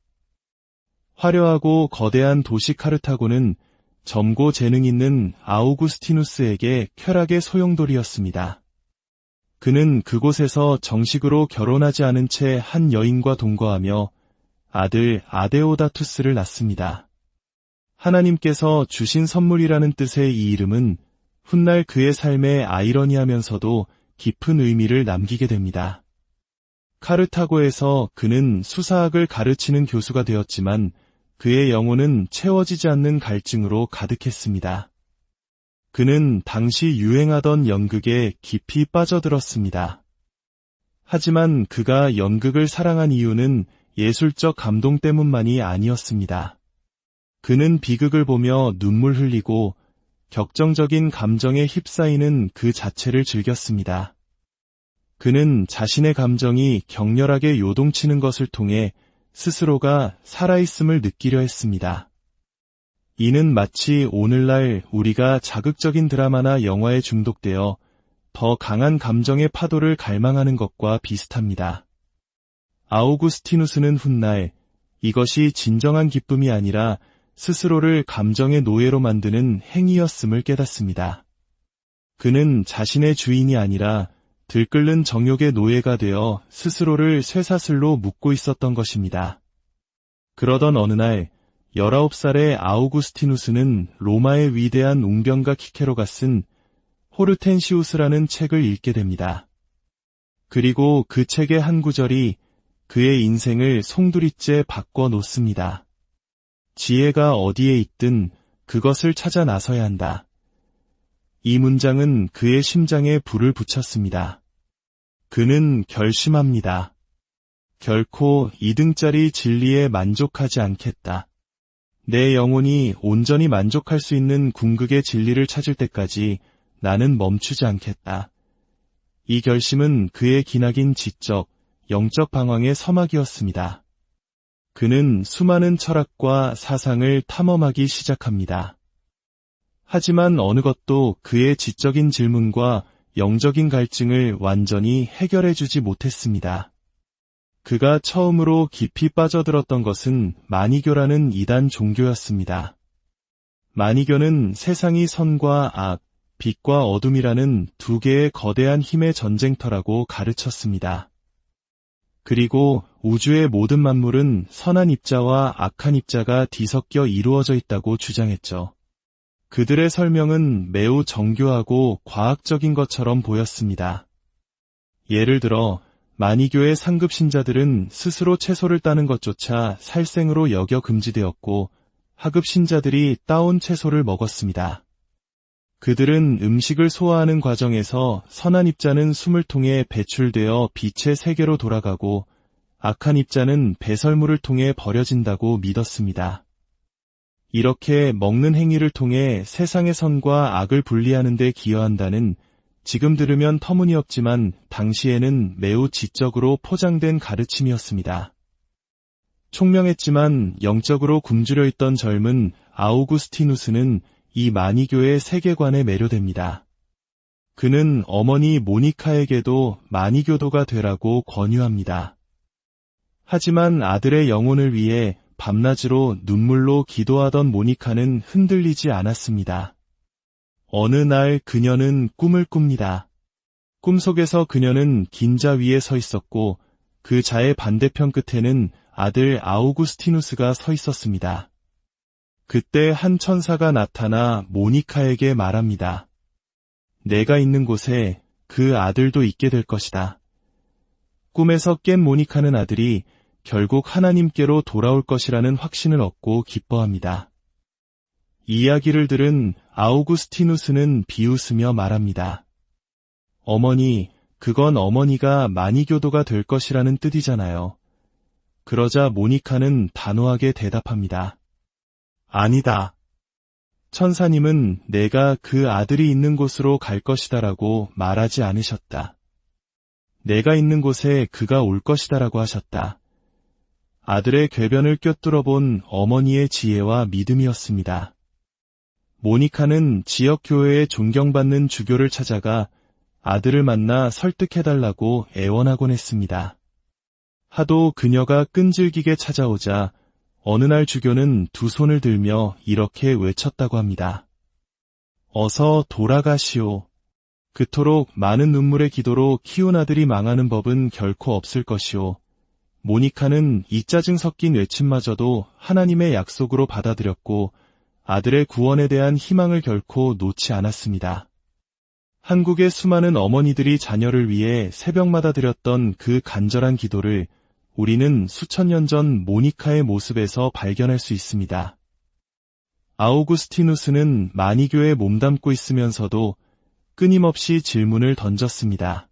화려하고 거대한 도시 카르타고는 젊고 재능 있는 아우구스티누스에게 쾌락의 소용돌이였습니다. 그는 그곳에서 정식으로 결혼하지 않은 채 한 여인과 동거하며 아들 아데오다투스를 낳습니다. 하나님께서 주신 선물이라는 뜻의 이 이름은 훗날 그의 삶에 아이러니하면서도 깊은 의미를 남기게 됩니다. 카르타고에서 그는 수사학을 가르치는 교수가 되었지만 그의 영혼은 채워지지 않는 갈증으로 가득했습니다. 그는 당시 유행하던 연극에 깊이 빠져들었습니다. 하지만 그가 연극을 사랑한 이유는 예술적 감동 때문만이 아니었습니다. 그는 비극을 보며 눈물 흘리고 격정적인 감정에 휩싸이는 그 자체를 즐겼습니다. 그는 자신의 감정이 격렬하게 요동치는 것을 통해 스스로가 살아있음을 느끼려 했습니다. 이는 마치 오늘날 우리가 자극적인 드라마나 영화에 중독되어 더 강한 감정의 파도를 갈망하는 것과 비슷합니다. 아우구스티누스는 훗날 이것이 진정한 기쁨이 아니라 스스로를 감정의 노예로 만드는 행위였음을 깨닫습니다. 그는 자신의 주인이 아니라 들끓는 정욕의 노예가 되어 스스로를 쇠사슬로 묶고 있었던 것입니다. 그러던 어느 날 19살의 아우구스티누스는 로마의 위대한 웅변가 키케로가 쓴 호르텐시우스라는 책을 읽게 됩니다. 그리고 그 책의 한 구절이 그의 인생을 송두리째 바꿔 놓습니다. 지혜가 어디에 있든 그것을 찾아 나서야 한다. 이 문장은 그의 심장에 불을 붙였습니다. 그는 결심합니다. 결코 2등짜리 진리에 만족하지 않겠다. 내 영혼이 온전히 만족할 수 있는 궁극의 진리를 찾을 때까지 나는 멈추지 않겠다. 이 결심은 그의 기나긴 지적, 영적 방황의 서막이었습니다. 그는 수많은 철학과 사상을 탐험하기 시작합니다. 하지만 어느 것도 그의 지적인 질문과 영적인 갈증을 완전히 해결해주지 못했습니다. 그가 처음으로 깊이 빠져들었던 것은 마니교라는 이단 종교였습니다. 마니교는 세상이 선과 악, 빛과 어둠이라는 두 개의 거대한 힘의 전쟁터라고 가르쳤습니다. 그리고 우주의 모든 만물은 선한 입자와 악한 입자가 뒤섞여 이루어져 있다고 주장했죠. 그들의 설명은 매우 정교하고 과학적인 것처럼 보였습니다. 예를 들어 마니교의 상급 신자들은 스스로 채소를 따는 것조차 살생으로 여겨 금지되었고 하급 신자들이 따온 채소를 먹었습니다. 그들은 음식을 소화하는 과정에서 선한 입자는 숨을 통해 배출되어 빛의 세계로 돌아가고 악한 입자는 배설물을 통해 버려진다고 믿었습니다. 이렇게 먹는 행위를 통해 세상의 선과 악을 분리하는 데 기여한다는 지금 들으면 터무니없지만 당시에는 매우 지적으로 포장된 가르침이었습니다. 총명했지만 영적으로 굶주려 있던 젊은 아우구스티누스는 이 마니교의 세계관에 매료됩니다. 그는 어머니 모니카에게도 마니교도가 되라고 권유합니다. 하지만 아들의 영혼을 위해 밤낮으로 눈물로 기도하던 모니카는 흔들리지 않았습니다. 어느 날 그녀는 꿈을 꿉니다. 꿈속에서 그녀는 긴 자 위에 서 있었고 그 자의 반대편 끝에는 아들 아우구스티누스가 서 있었습니다. 그때 한 천사가 나타나 모니카에게 말합니다. 내가 있는 곳에 그 아들도 있게 될 것이다. 꿈에서 깬 모니카는 아들이 결국 하나님께로 돌아올 것이라는 확신을 얻고 기뻐합니다. 이야기를 들은 아우구스티누스는 비웃으며 말합니다. 어머니, 그건 어머니가 마니교도가 될 것이라는 뜻이잖아요. 그러자 모니카는 단호하게 대답합니다. 아니다. 천사님은 내가 그 아들이 있는 곳으로 갈 것이다라고 말하지 않으셨다. 내가 있는 곳에 그가 올 것이다라고 하셨다. 아들의 궤변을 꿰뚫어 본 어머니의 지혜와 믿음이었습니다. 모니카는 지역 교회에 존경받는 주교를 찾아가 아들을 만나 설득해달라고 애원하곤 했습니다. 하도 그녀가 끈질기게 찾아오자 어느 날 주교는 두 손을 들며 이렇게 외쳤다고 합니다. 어서 돌아가시오. 그토록 많은 눈물의 기도로 키운 아들이 망하는 법은 결코 없을 것이오. 모니카는 이 짜증 섞인 외침마저도 하나님의 약속으로 받아들였고 아들의 구원에 대한 희망을 결코 놓지 않았습니다. 한국의 수많은 어머니들이 자녀를 위해 새벽마다 드렸던 그 간절한 기도를 우리는 수천 년 전 모니카의 모습에서 발견할 수 있습니다. 아우구스티누스는 마니교에 몸담고 있으면서도 끊임없이 질문을 던졌습니다.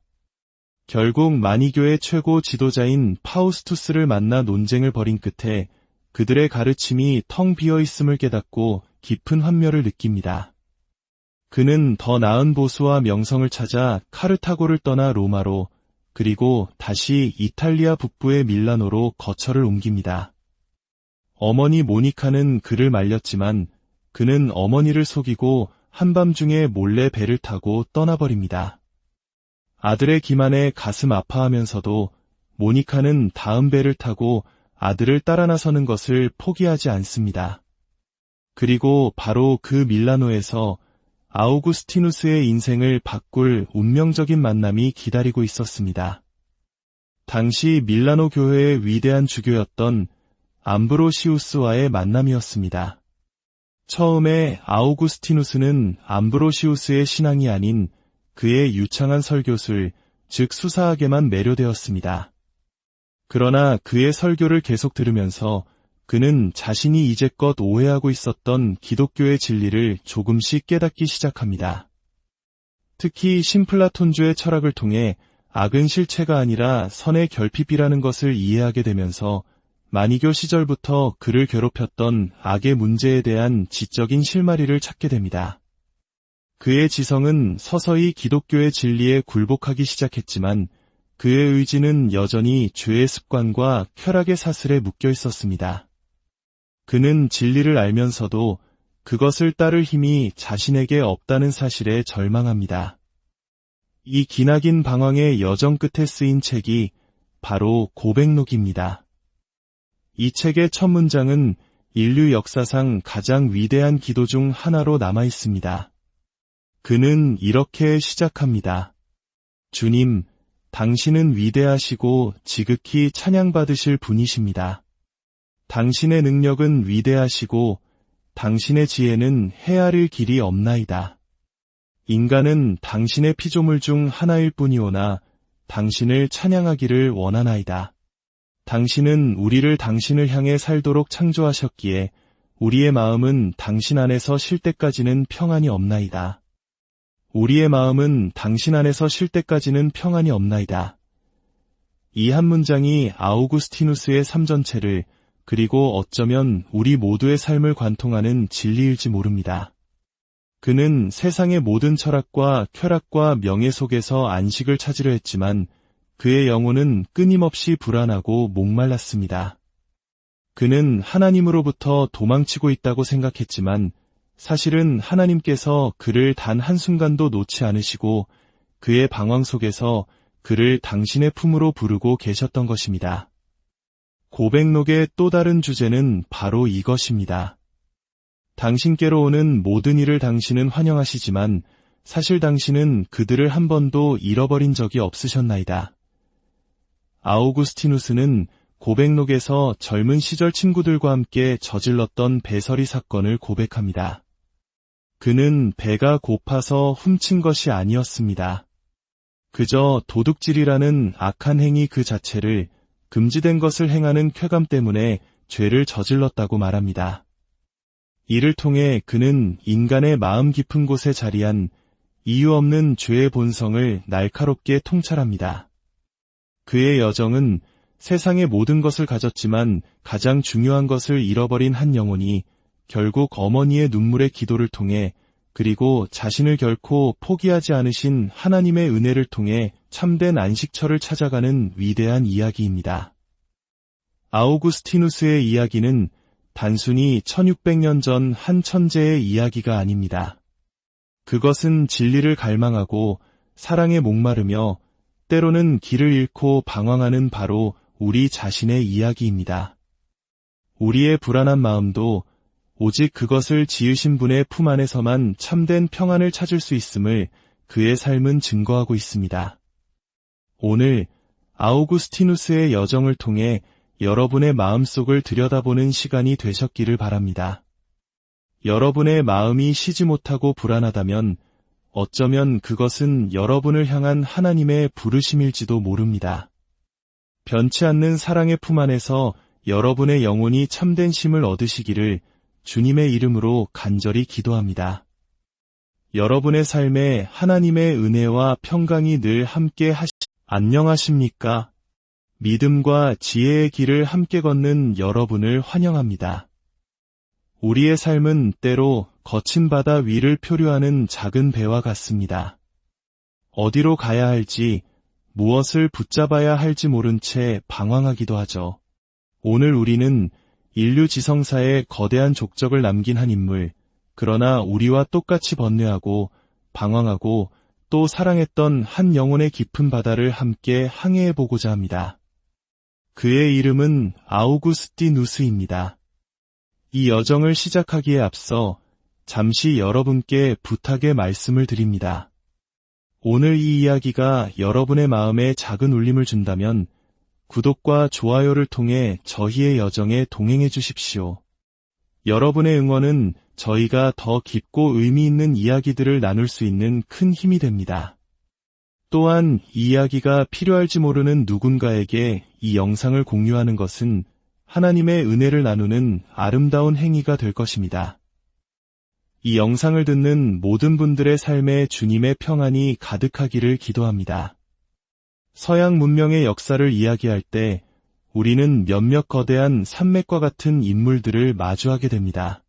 결국 마니교의 최고 지도자인 파우스투스를 만나 논쟁을 벌인 끝에 그들의 가르침이 텅 비어 있음을 깨닫고 깊은 환멸을 느낍니다. 그는 더 나은 보수와 명성을 찾아 카르타고를 떠나 로마로, 그리고 다시 이탈리아 북부의 밀라노로 거처를 옮깁니다. 어머니 모니카는 그를 말렸지만 그는 어머니를 속이고 한밤중에 몰래 배를 타고 떠나버립니다. 아들의 기만에 가슴 아파하면서도 모니카는 다음 배를 타고 아들을 따라 나서는 것을 포기하지 않습니다. 그리고 바로 그 밀라노에서 아우구스티누스의 인생을 바꿀 운명적인 만남이 기다리고 있었습니다. 당시 밀라노 교회의 위대한 주교였던 암브로시우스와의 만남이었습니다. 처음에 아우구스티누스는 암브로시우스의 신앙이 아닌 그의 유창한 설교술, 즉 수사학에만 매료되었습니다. 그러나 그의 설교를 계속 들으면서 그는 자신이 이제껏 오해하고 있었던 기독교의 진리를 조금씩 깨닫기 시작합니다. 특히 신플라톤주의 철학을 통해 악은 실체가 아니라 선의 결핍이라는 것을 이해하게 되면서 마니교 시절부터 그를 괴롭혔던 악의 문제에 대한 지적인 실마리를 찾게 됩니다. 그의 지성은 서서히 기독교의 진리에 굴복하기 시작했지만 그의 의지는 여전히 죄의 습관과 쾌락의 사슬에 묶여 있었습니다. 그는 진리를 알면서도 그것을 따를 힘이 자신에게 없다는 사실에 절망합니다. 이 기나긴 방황의 여정 끝에 쓰인 책이 바로 고백록입니다. 이 책의 첫 문장은 인류 역사상 가장 위대한 기도 중 하나로 남아 있습니다. 그는 이렇게 시작합니다. 주님, 당신은 위대하시고 지극히 찬양받으실 분이십니다. 당신의 능력은 위대하시고 당신의 지혜는 헤아릴 길이 없나이다. 인간은 당신의 피조물 중 하나일 뿐이오나 당신을 찬양하기를 원하나이다. 당신은 우리를 당신을 향해 살도록 창조하셨기에 우리의 마음은 당신 안에서 쉴 때까지는 평안이 없나이다. 우리의 마음은 당신 안에서 쉴 때까지는 평안이 없나이다. 이 한 문장이 아우구스티누스의 삶 전체를, 그리고 어쩌면 우리 모두의 삶을 관통하는 진리일지 모릅니다. 그는 세상의 모든 철학과 쾌락과 명예 속에서 안식을 찾으려 했지만 그의 영혼은 끊임없이 불안하고 목말랐습니다. 그는 하나님으로부터 도망치고 있다고 생각했지만 사실은 하나님께서 그를 단 한순간도 놓지 않으시고 그의 방황 속에서 그를 당신의 품으로 부르고 계셨던 것입니다. 고백록의 또 다른 주제는 바로 이것입니다. 당신께로 오는 모든 일을 당신은 환영하시지만 사실 당신은 그들을 한 번도 잃어버린 적이 없으셨나이다. 아우구스티누스는 고백록에서 젊은 시절 친구들과 함께 저질렀던 배설이 사건을 고백합니다. 그는 배가 고파서 훔친 것이 아니었습니다. 그저 도둑질이라는 악한 행위 그 자체를, 금지된 것을 행하는 쾌감 때문에 죄를 저질렀다고 말합니다. 이를 통해 그는 인간의 마음 깊은 곳에 자리한 이유 없는 죄의 본성을 날카롭게 통찰합니다. 그의 여정은 세상의 모든 것을 가졌지만 가장 중요한 것을 잃어버린 한 영혼이 결국 어머니의 눈물의 기도를 통해, 그리고 자신을 결코 포기하지 않으신 하나님의 은혜를 통해 참된 안식처를 찾아가는 위대한 이야기입니다. 아우구스티누스의 이야기는 단순히 1600년 전 한 천재의 이야기가 아닙니다. 그것은 진리를 갈망하고 사랑에 목마르며 때로는 길을 잃고 방황하는 바로 우리 자신의 이야기입니다. 우리의 불안한 마음도 오직 그것을 지으신 분의 품 안에서만 참된 평안을 찾을 수 있음을 그의 삶은 증거하고 있습니다. 오늘 아우구스티누스의 여정을 통해 여러분의 마음속을 들여다보는 시간이 되셨기를 바랍니다. 여러분의 마음이 쉬지 못하고 불안하다면 어쩌면 그것은 여러분을 향한 하나님의 부르심일지도 모릅니다. 변치 않는 사랑의 품 안에서 여러분의 영혼이 참된 쉼을 얻으시기를 주님의 이름으로 간절히 기도합니다. 여러분의 삶에 하나님의 은혜와 평강이 늘 함께 안녕하십니까? 믿음과 지혜의 길을 함께 걷는 여러분을 환영합니다. 우리의 삶은 때로 거친 바다 위를 표류하는 작은 배와 같습니다. 어디로 가야 할지, 무엇을 붙잡아야 할지 모른 채 방황하기도 하죠. 오늘 우리는 인류 지성사에 거대한 족적을 남긴 한 인물, 그러나 우리와 똑같이 번뇌하고 방황하고 또 사랑했던 한 영혼의 깊은 바다를 함께 항해해보고자 합니다. 그의 이름은 아우구스티누스입니다. 이 여정을 시작하기에 앞서 잠시 여러분께 부탁의 말씀을 드립니다. 오늘 이 이야기가 여러분의 마음에 작은 울림을 준다면 구독과 좋아요를 통해 저희의 여정에 동행해 주십시오. 여러분의 응원은 저희가 더 깊고 의미 있는 이야기들을 나눌 수 있는 큰 힘이 됩니다. 또한 이 이야기가 필요할지 모르는 누군가에게 이 영상을 공유하는 것은 하나님의 은혜를 나누는 아름다운 행위가 될 것입니다. 이 영상을 듣는 모든 분들의 삶에 주님의 평안이 가득하기를 기도합니다. 서양 문명의 역사를 이야기할 때 우리는 몇몇 거대한 산맥과 같은 인물들을 마주하게 됩니다.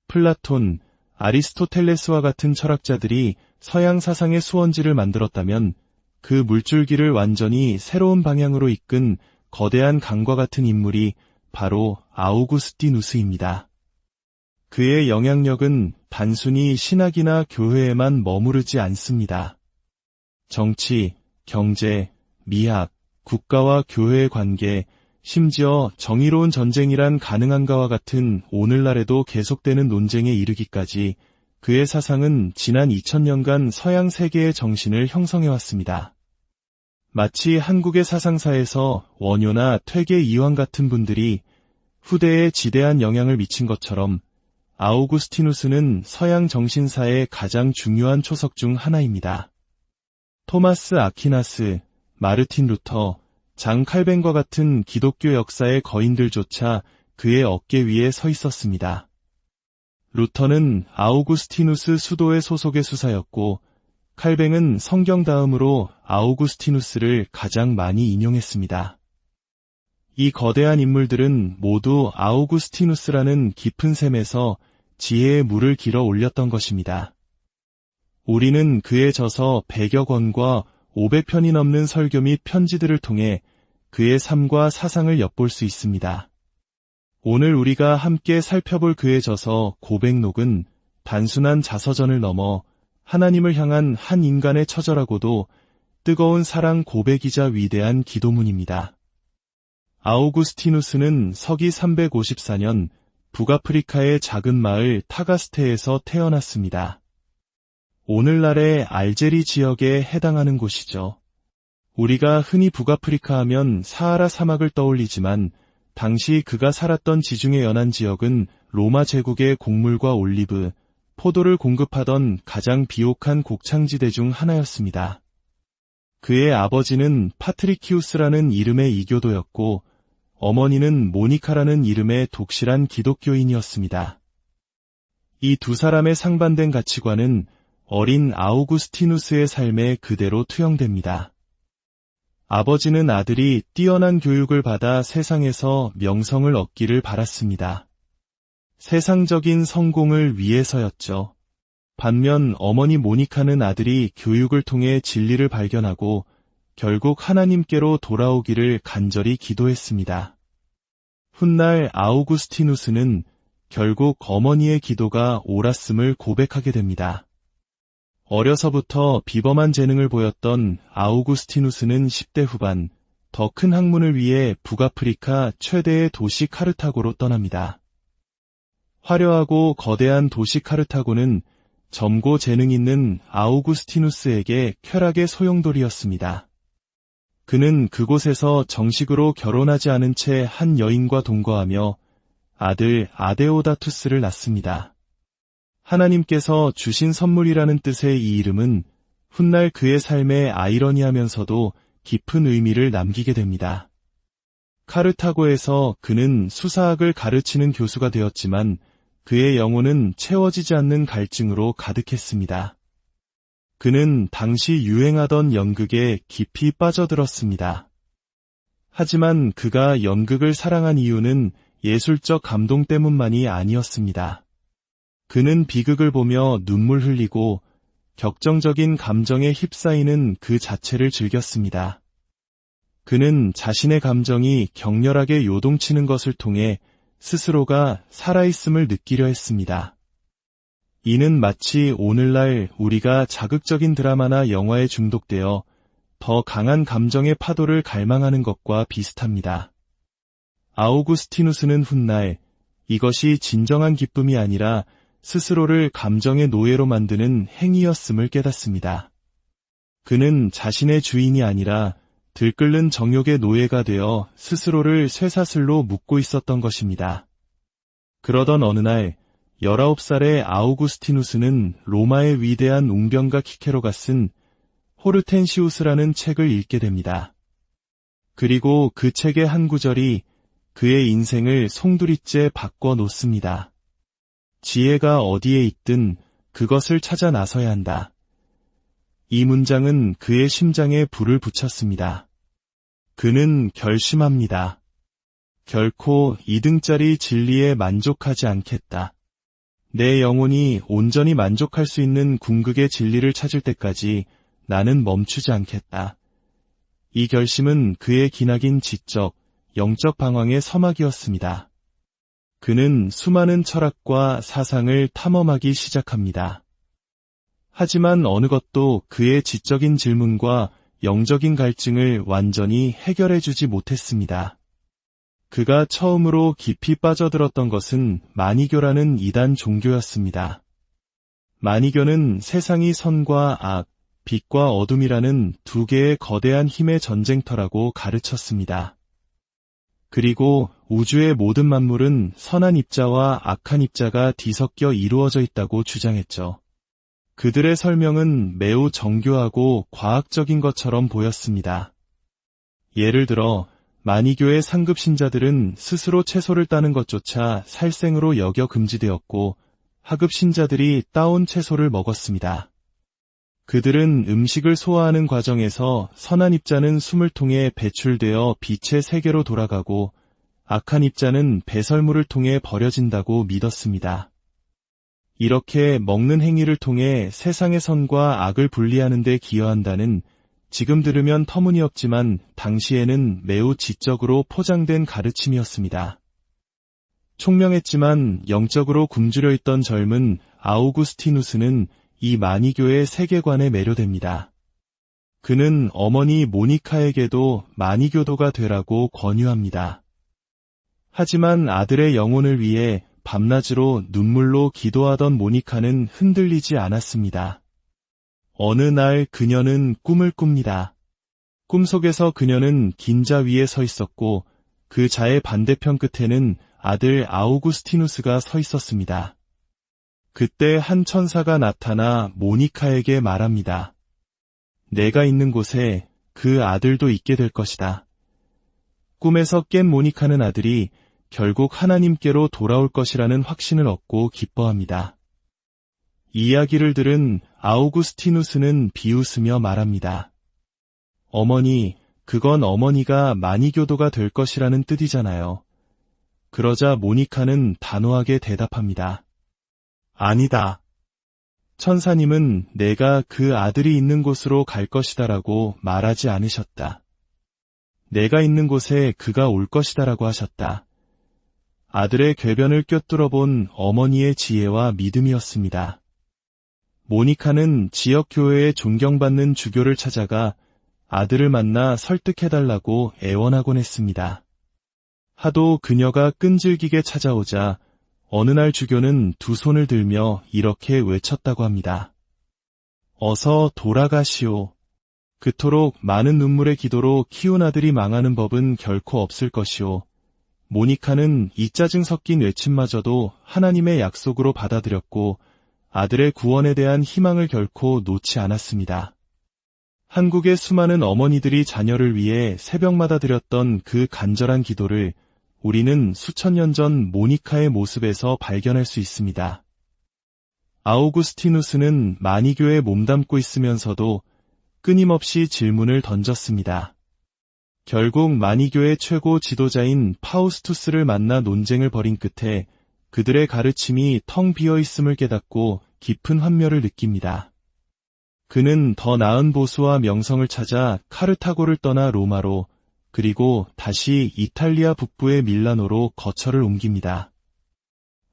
플라톤, 아리스토텔레스와 같은 철학자들이 서양 사상의 수원지를 만들었다면 그 물줄기를 완전히 새로운 방향으로 이끈 거대한 강과 같은 인물이 바로 아우구스티누스입니다. 그의 영향력은 단순히 신학이나 교회에만 머무르지 않습니다. 정치, 경제, 미학, 국가와 교회의 관계, 심지어 정의로운 전쟁이란 가능한가와 같은 오늘날에도 계속되는 논쟁에 이르기까지 그의 사상은 지난 2000년간 서양 세계의 정신을 형성해왔습니다. 마치 한국의 사상사에서 원효나 퇴계 이황 같은 분들이 후대에 지대한 영향을 미친 것처럼 아우구스티누스는 서양 정신사의 가장 중요한 초석 중 하나입니다. 토마스 아퀴나스, 마르틴 루터, 장 칼뱅과 같은 기독교 역사의 거인들조차 그의 어깨 위에 서 있었습니다. 루터는 아우구스티누스 수도의 소속의 수사였고 칼뱅은 성경 다음으로 아우구스티누스를 가장 많이 인용했습니다. 이 거대한 인물들은 모두 아우구스티누스라는 깊은 샘에서 지혜의 물을 길어 올렸던 것입니다. 우리는 그의 저서 100여 권과 500편이 넘는 설교 및 편지들을 통해 그의 삶과 사상을 엿볼 수 있습니다. 오늘 우리가 함께 살펴볼 그의 저서 고백록은 단순한 자서전을 넘어 하나님을 향한 한 인간의 처절하고도 뜨거운 사랑 고백이자 위대한 기도문입니다. 아우구스티누스는 서기 354년 북아프리카의 작은 마을 타가스테에서 태어났습니다. 오늘날의 알제리 지역에 해당하는 곳이죠. 우리가 흔히 북아프리카 하면 사하라 사막을 떠올리지만 당시 그가 살았던 지중해 연안 지역은 로마 제국의 곡물과 올리브, 포도를 공급하던 가장 비옥한 곡창지대 중 하나였습니다. 그의 아버지는 파트리키우스라는 이름의 이교도였고 어머니는 모니카라는 이름의 독실한 기독교인이었습니다. 이 두 사람의 상반된 가치관은 어린 아우구스티누스의 삶에 그대로 투영됩니다. 아버지는 아들이 뛰어난 교육을 받아 세상에서 명성을 얻기를 바랐습니다. 세상적인 성공을 위해서였죠. 반면 어머니 모니카는 아들이 교육을 통해 진리를 발견하고 결국 하나님께로 돌아오기를 간절히 기도했습니다. 훗날 아우구스티누스는 결국 어머니의 기도가 옳았음을 고백하게 됩니다. 어려서부터 비범한 재능을 보였던 아우구스티누스는 10대 후반 더 큰 학문을 위해 북아프리카 최대의 도시 카르타고로 떠납니다. 화려하고 거대한 도시 카르타고는 젊고 재능 있는 아우구스티누스에게 쾌락의 소용돌이였습니다. 그는 그곳에서 정식으로 결혼하지 않은 채 한 여인과 동거하며 아들 아데오다투스를 낳습니다. 하나님께서 주신 선물이라는 뜻의 이 이름은 훗날 그의 삶에 아이러니하면서도 깊은 의미를 남기게 됩니다. 카르타고에서 그는 수사학을 가르치는 교수가 되었지만 그의 영혼은 채워지지 않는 갈증으로 가득했습니다. 그는 당시 유행하던 연극에 깊이 빠져들었습니다. 하지만 그가 연극을 사랑한 이유는 예술적 감동 때문만이 아니었습니다. 그는 비극을 보며 눈물 흘리고 격정적인 감정에 휩싸이는 그 자체를 즐겼습니다. 그는 자신의 감정이 격렬하게 요동치는 것을 통해 스스로가 살아있음을 느끼려 했습니다. 이는 마치 오늘날 우리가 자극적인 드라마나 영화에 중독되어 더 강한 감정의 파도를 갈망하는 것과 비슷합니다. 아우구스티누스는 훗날 이것이 진정한 기쁨이 아니라 스스로를 감정의 노예로 만드는 행위였음을 깨닫습니다. 그는 자신의 주인이 아니라 들끓는 정욕의 노예가 되어 스스로를 쇠사슬로 묶고 있었던 것입니다. 그러던 어느 날 19살의 아우구스티누스는 로마의 위대한 웅변가 키케로가 쓴 호르텐시우스라는 책을 읽게 됩니다. 그리고 그 책의 한 구절이 그의 인생을 송두리째 바꿔 놓습니다. 지혜가 어디에 있든 그것을 찾아 나서야 한다. 이 문장은 그의 심장에 불을 붙였습니다. 그는 결심합니다. 결코 2등짜리 진리에 만족하지 않겠다. 내 영혼이 온전히 만족할 수 있는 궁극의 진리를 찾을 때까지 나는 멈추지 않겠다. 이 결심은 그의 기나긴 지적, 영적 방황의 서막이었습니다. 그는 수많은 철학과 사상을 탐험하기 시작합니다. 하지만 어느 것도 그의 지적인 질문과 영적인 갈증을 완전히 해결해주지 못했습니다. 그가 처음으로 깊이 빠져들었던 것은 마니교라는 이단 종교였습니다. 마니교는 세상이 선과 악, 빛과 어둠이라는 두 개의 거대한 힘의 전쟁터라고 가르쳤습니다. 그리고 우주의 모든 만물은 선한 입자와 악한 입자가 뒤섞여 이루어져 있다고 주장했죠. 그들의 설명은 매우 정교하고 과학적인 것처럼 보였습니다. 예를 들어 마니교의 상급 신자들은 스스로 채소를 따는 것조차 살생으로 여겨 금지되었고 하급 신자들이 따온 채소를 먹었습니다. 그들은 음식을 소화하는 과정에서 선한 입자는 숨을 통해 배출되어 빛의 세계로 돌아가고 악한 입자는 배설물을 통해 버려진다고 믿었습니다. 이렇게 먹는 행위를 통해 세상의 선과 악을 분리하는 데 기여한다는 지금 들으면 터무니없지만 당시에는 매우 지적으로 포장된 가르침이었습니다. 총명했지만 영적으로 굶주려 있던 젊은 아우구스티누스는 이 마니교의 세계관에 매료됩니다. 그는 어머니 모니카에게도 마니교도가 되라고 권유합니다. 하지만 아들의 영혼을 위해 밤낮으로 눈물로 기도하던 모니카는 흔들리지 않았습니다. 어느 날 그녀는 꿈을 꿉니다. 꿈속에서 그녀는 긴 자 위에 서 있었고 그 자의 반대편 끝에는 아들 아우구스티누스가 서 있었습니다. 그때 한 천사가 나타나 모니카에게 말합니다. 내가 있는 곳에 그 아들도 있게 될 것이다. 꿈에서 깬 모니카는 아들이 결국 하나님께로 돌아올 것이라는 확신을 얻고 기뻐합니다. 이 이야기를 들은 아우구스티누스는 비웃으며 말합니다. 어머니, 그건 어머니가 마니교도가 될 것이라는 뜻이잖아요. 그러자 모니카는 단호하게 대답합니다. 아니다. 천사님은 내가 그 아들이 있는 곳으로 갈 것이다라고 말하지 않으셨다. 내가 있는 곳에 그가 올 것이다라고 하셨다. 아들의 궤변을 꿰뚫어 본 어머니의 지혜와 믿음이었습니다. 모니카는 지역 교회에 존경받는 주교를 찾아가 아들을 만나 설득해달라고 애원하곤 했습니다. 하도 그녀가 끈질기게 찾아오자 어느 날 주교는 두 손을 들며 이렇게 외쳤다고 합니다. 어서 돌아가시오. 그토록 많은 눈물의 기도로 키운 아들이 망하는 법은 결코 없을 것이오. 모니카는 이 짜증 섞인 외침마저도 하나님의 약속으로 받아들였고 아들의 구원에 대한 희망을 결코 놓지 않았습니다. 한국의 수많은 어머니들이 자녀를 위해 새벽마다 드렸던 그 간절한 기도를 우리는 수천 년 전 모니카의 모습에서 발견할 수 있습니다. 아우구스티누스는 마니교에 몸담고 있으면서도 끊임없이 질문을 던졌습니다. 결국 마니교의 최고 지도자인 파우스투스를 만나 논쟁을 벌인 끝에 그들의 가르침이 텅 비어 있음을 깨닫고 깊은 환멸을 느낍니다. 그는 더 나은 보수와 명성을 찾아 카르타고를 떠나 로마로, 그리고 다시 이탈리아 북부의 밀라노로 거처를 옮깁니다.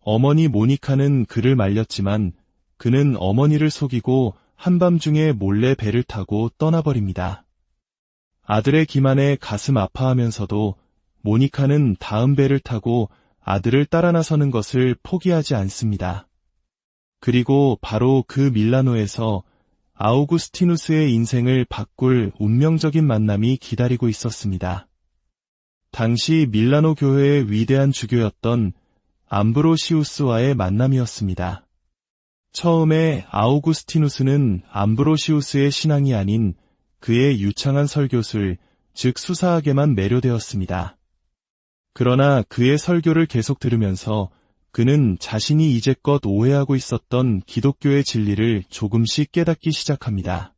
어머니 모니카는 그를 말렸지만 그는 어머니를 속이고 한밤중에 몰래 배를 타고 떠나버립니다. 아들의 기만에 가슴 아파하면서도 모니카는 다음 배를 타고 아들을 따라 나서는 것을 포기하지 않습니다. 그리고 바로 그 밀라노에서 아우구스티누스의 인생을 바꿀 운명적인 만남이 기다리고 있었습니다. 당시 밀라노 교회의 위대한 주교였던 암브로시우스와의 만남이었습니다. 처음에 아우구스티누스는 암브로시우스의 신앙이 아닌 그의 유창한 설교술, 즉 수사학에만 매료되었습니다. 그러나 그의 설교를 계속 들으면서 그는 자신이 이제껏 오해하고 있었던 기독교의 진리를 조금씩 깨닫기 시작합니다.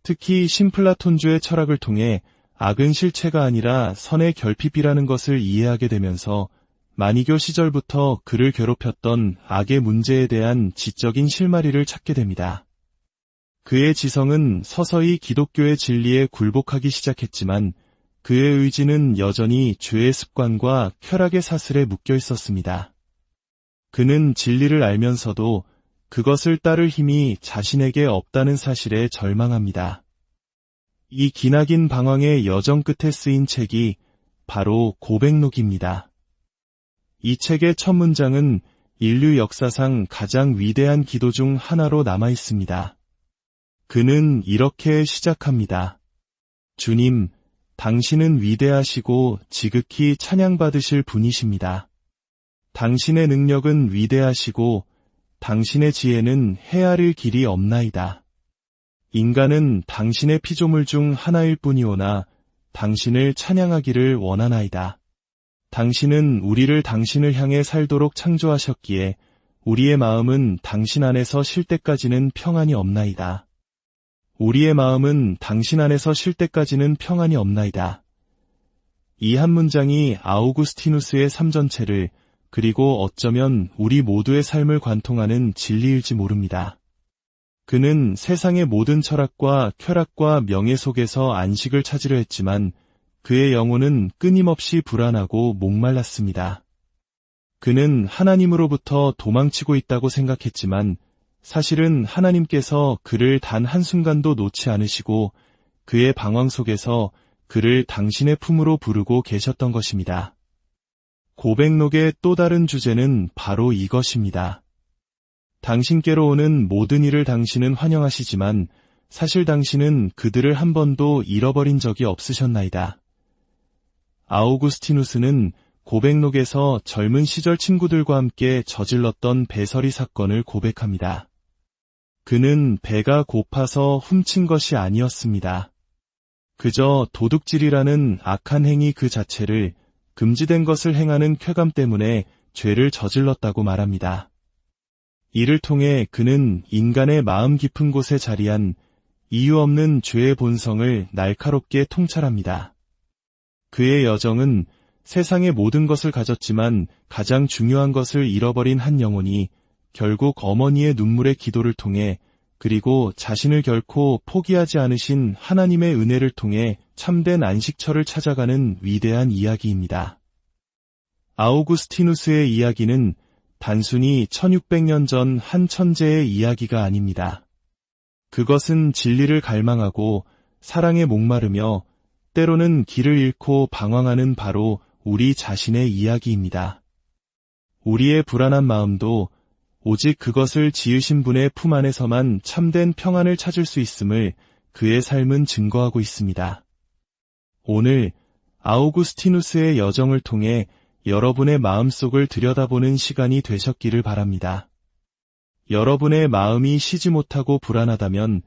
특히 신플라톤주의 철학을 통해 악은 실체가 아니라 선의 결핍이라는 것을 이해하게 되면서 마니교 시절부터 그를 괴롭혔던 악의 문제에 대한 지적인 실마리를 찾게 됩니다. 그의 지성은 서서히 기독교의 진리에 굴복하기 시작했지만 그의 의지는 여전히 죄의 습관과 쾌락의 사슬에 묶여 있었습니다. 그는 진리를 알면서도 그것을 따를 힘이 자신에게 없다는 사실에 절망합니다. 이 기나긴 방황의 여정 끝에 쓰인 책이 바로 고백록입니다. 이 책의 첫 문장은 인류 역사상 가장 위대한 기도 중 하나로 남아 있습니다. 그는 이렇게 시작합니다. 주님, 당신은 위대하시고 지극히 찬양받으실 분이십니다. 당신의 능력은 위대하시고 당신의 지혜는 헤아릴 길이 없나이다. 인간은 당신의 피조물 중 하나일 뿐이오나 당신을 찬양하기를 원하나이다. 당신은 우리를 당신을 향해 살도록 창조하셨기에 우리의 마음은 당신 안에서 쉴 때까지는 평안이 없나이다. 우리의 마음은 당신 안에서 쉴 때까지는 평안이 없나이다. 이 한 문장이 아우구스티누스의 삶 전체를, 그리고 어쩌면 우리 모두의 삶을 관통하는 진리일지 모릅니다. 그는 세상의 모든 철학과 쾌락과 명예 속에서 안식을 찾으려 했지만 그의 영혼은 끊임없이 불안하고 목말랐습니다. 그는 하나님으로부터 도망치고 있다고 생각했지만 사실은 하나님께서 그를 단 한순간도 놓지 않으시고 그의 방황 속에서 그를 당신의 품으로 부르고 계셨던 것입니다. 고백록의 또 다른 주제는 바로 이것입니다. 당신께로 오는 모든 일을 당신은 환영하시지만 사실 당신은 그들을 한 번도 잃어버린 적이 없으셨나이다. 아우구스티누스는 고백록에서 젊은 시절 친구들과 함께 저질렀던 배설이 사건을 고백합니다. 그는 배가 고파서 훔친 것이 아니었습니다. 그저 도둑질이라는 악한 행위 그 자체를 금지된 것을 행하는 쾌감 때문에 죄를 저질렀다고 말합니다. 이를 통해 그는 인간의 마음 깊은 곳에 자리한 이유 없는 죄의 본성을 날카롭게 통찰합니다. 그의 여정은 세상의 모든 것을 가졌지만 가장 중요한 것을 잃어버린 한 영혼이 결국 어머니의 눈물의 기도를 통해, 그리고 자신을 결코 포기하지 않으신 하나님의 은혜를 통해 참된 안식처를 찾아가는 위대한 이야기입니다. 아우구스티누스의 이야기는 단순히 1600년 전 한 천재의 이야기가 아닙니다. 그것은 진리를 갈망하고 사랑에 목마르며 때로는 길을 잃고 방황하는 바로 우리 자신의 이야기입니다. 우리의 불안한 마음도 오직 그것을 지으신 분의 품 안에서만 참된 평안을 찾을 수 있음을 그의 삶은 증거하고 있습니다. 오늘 아우구스티누스의 여정을 통해 여러분의 마음속을 들여다보는 시간이 되셨기를 바랍니다. 여러분의 마음이 쉬지 못하고 불안하다면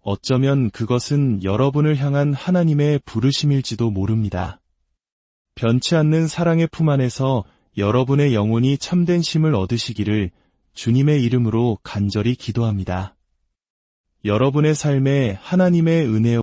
어쩌면 그것은 여러분을 향한 하나님의 부르심일지도 모릅니다. 변치 않는 사랑의 품 안에서 여러분의 영혼이 참된 쉼을 얻으시기를 주님의 이름으로 간절히 기도합니다. 여러분의 삶에 하나님의 은혜와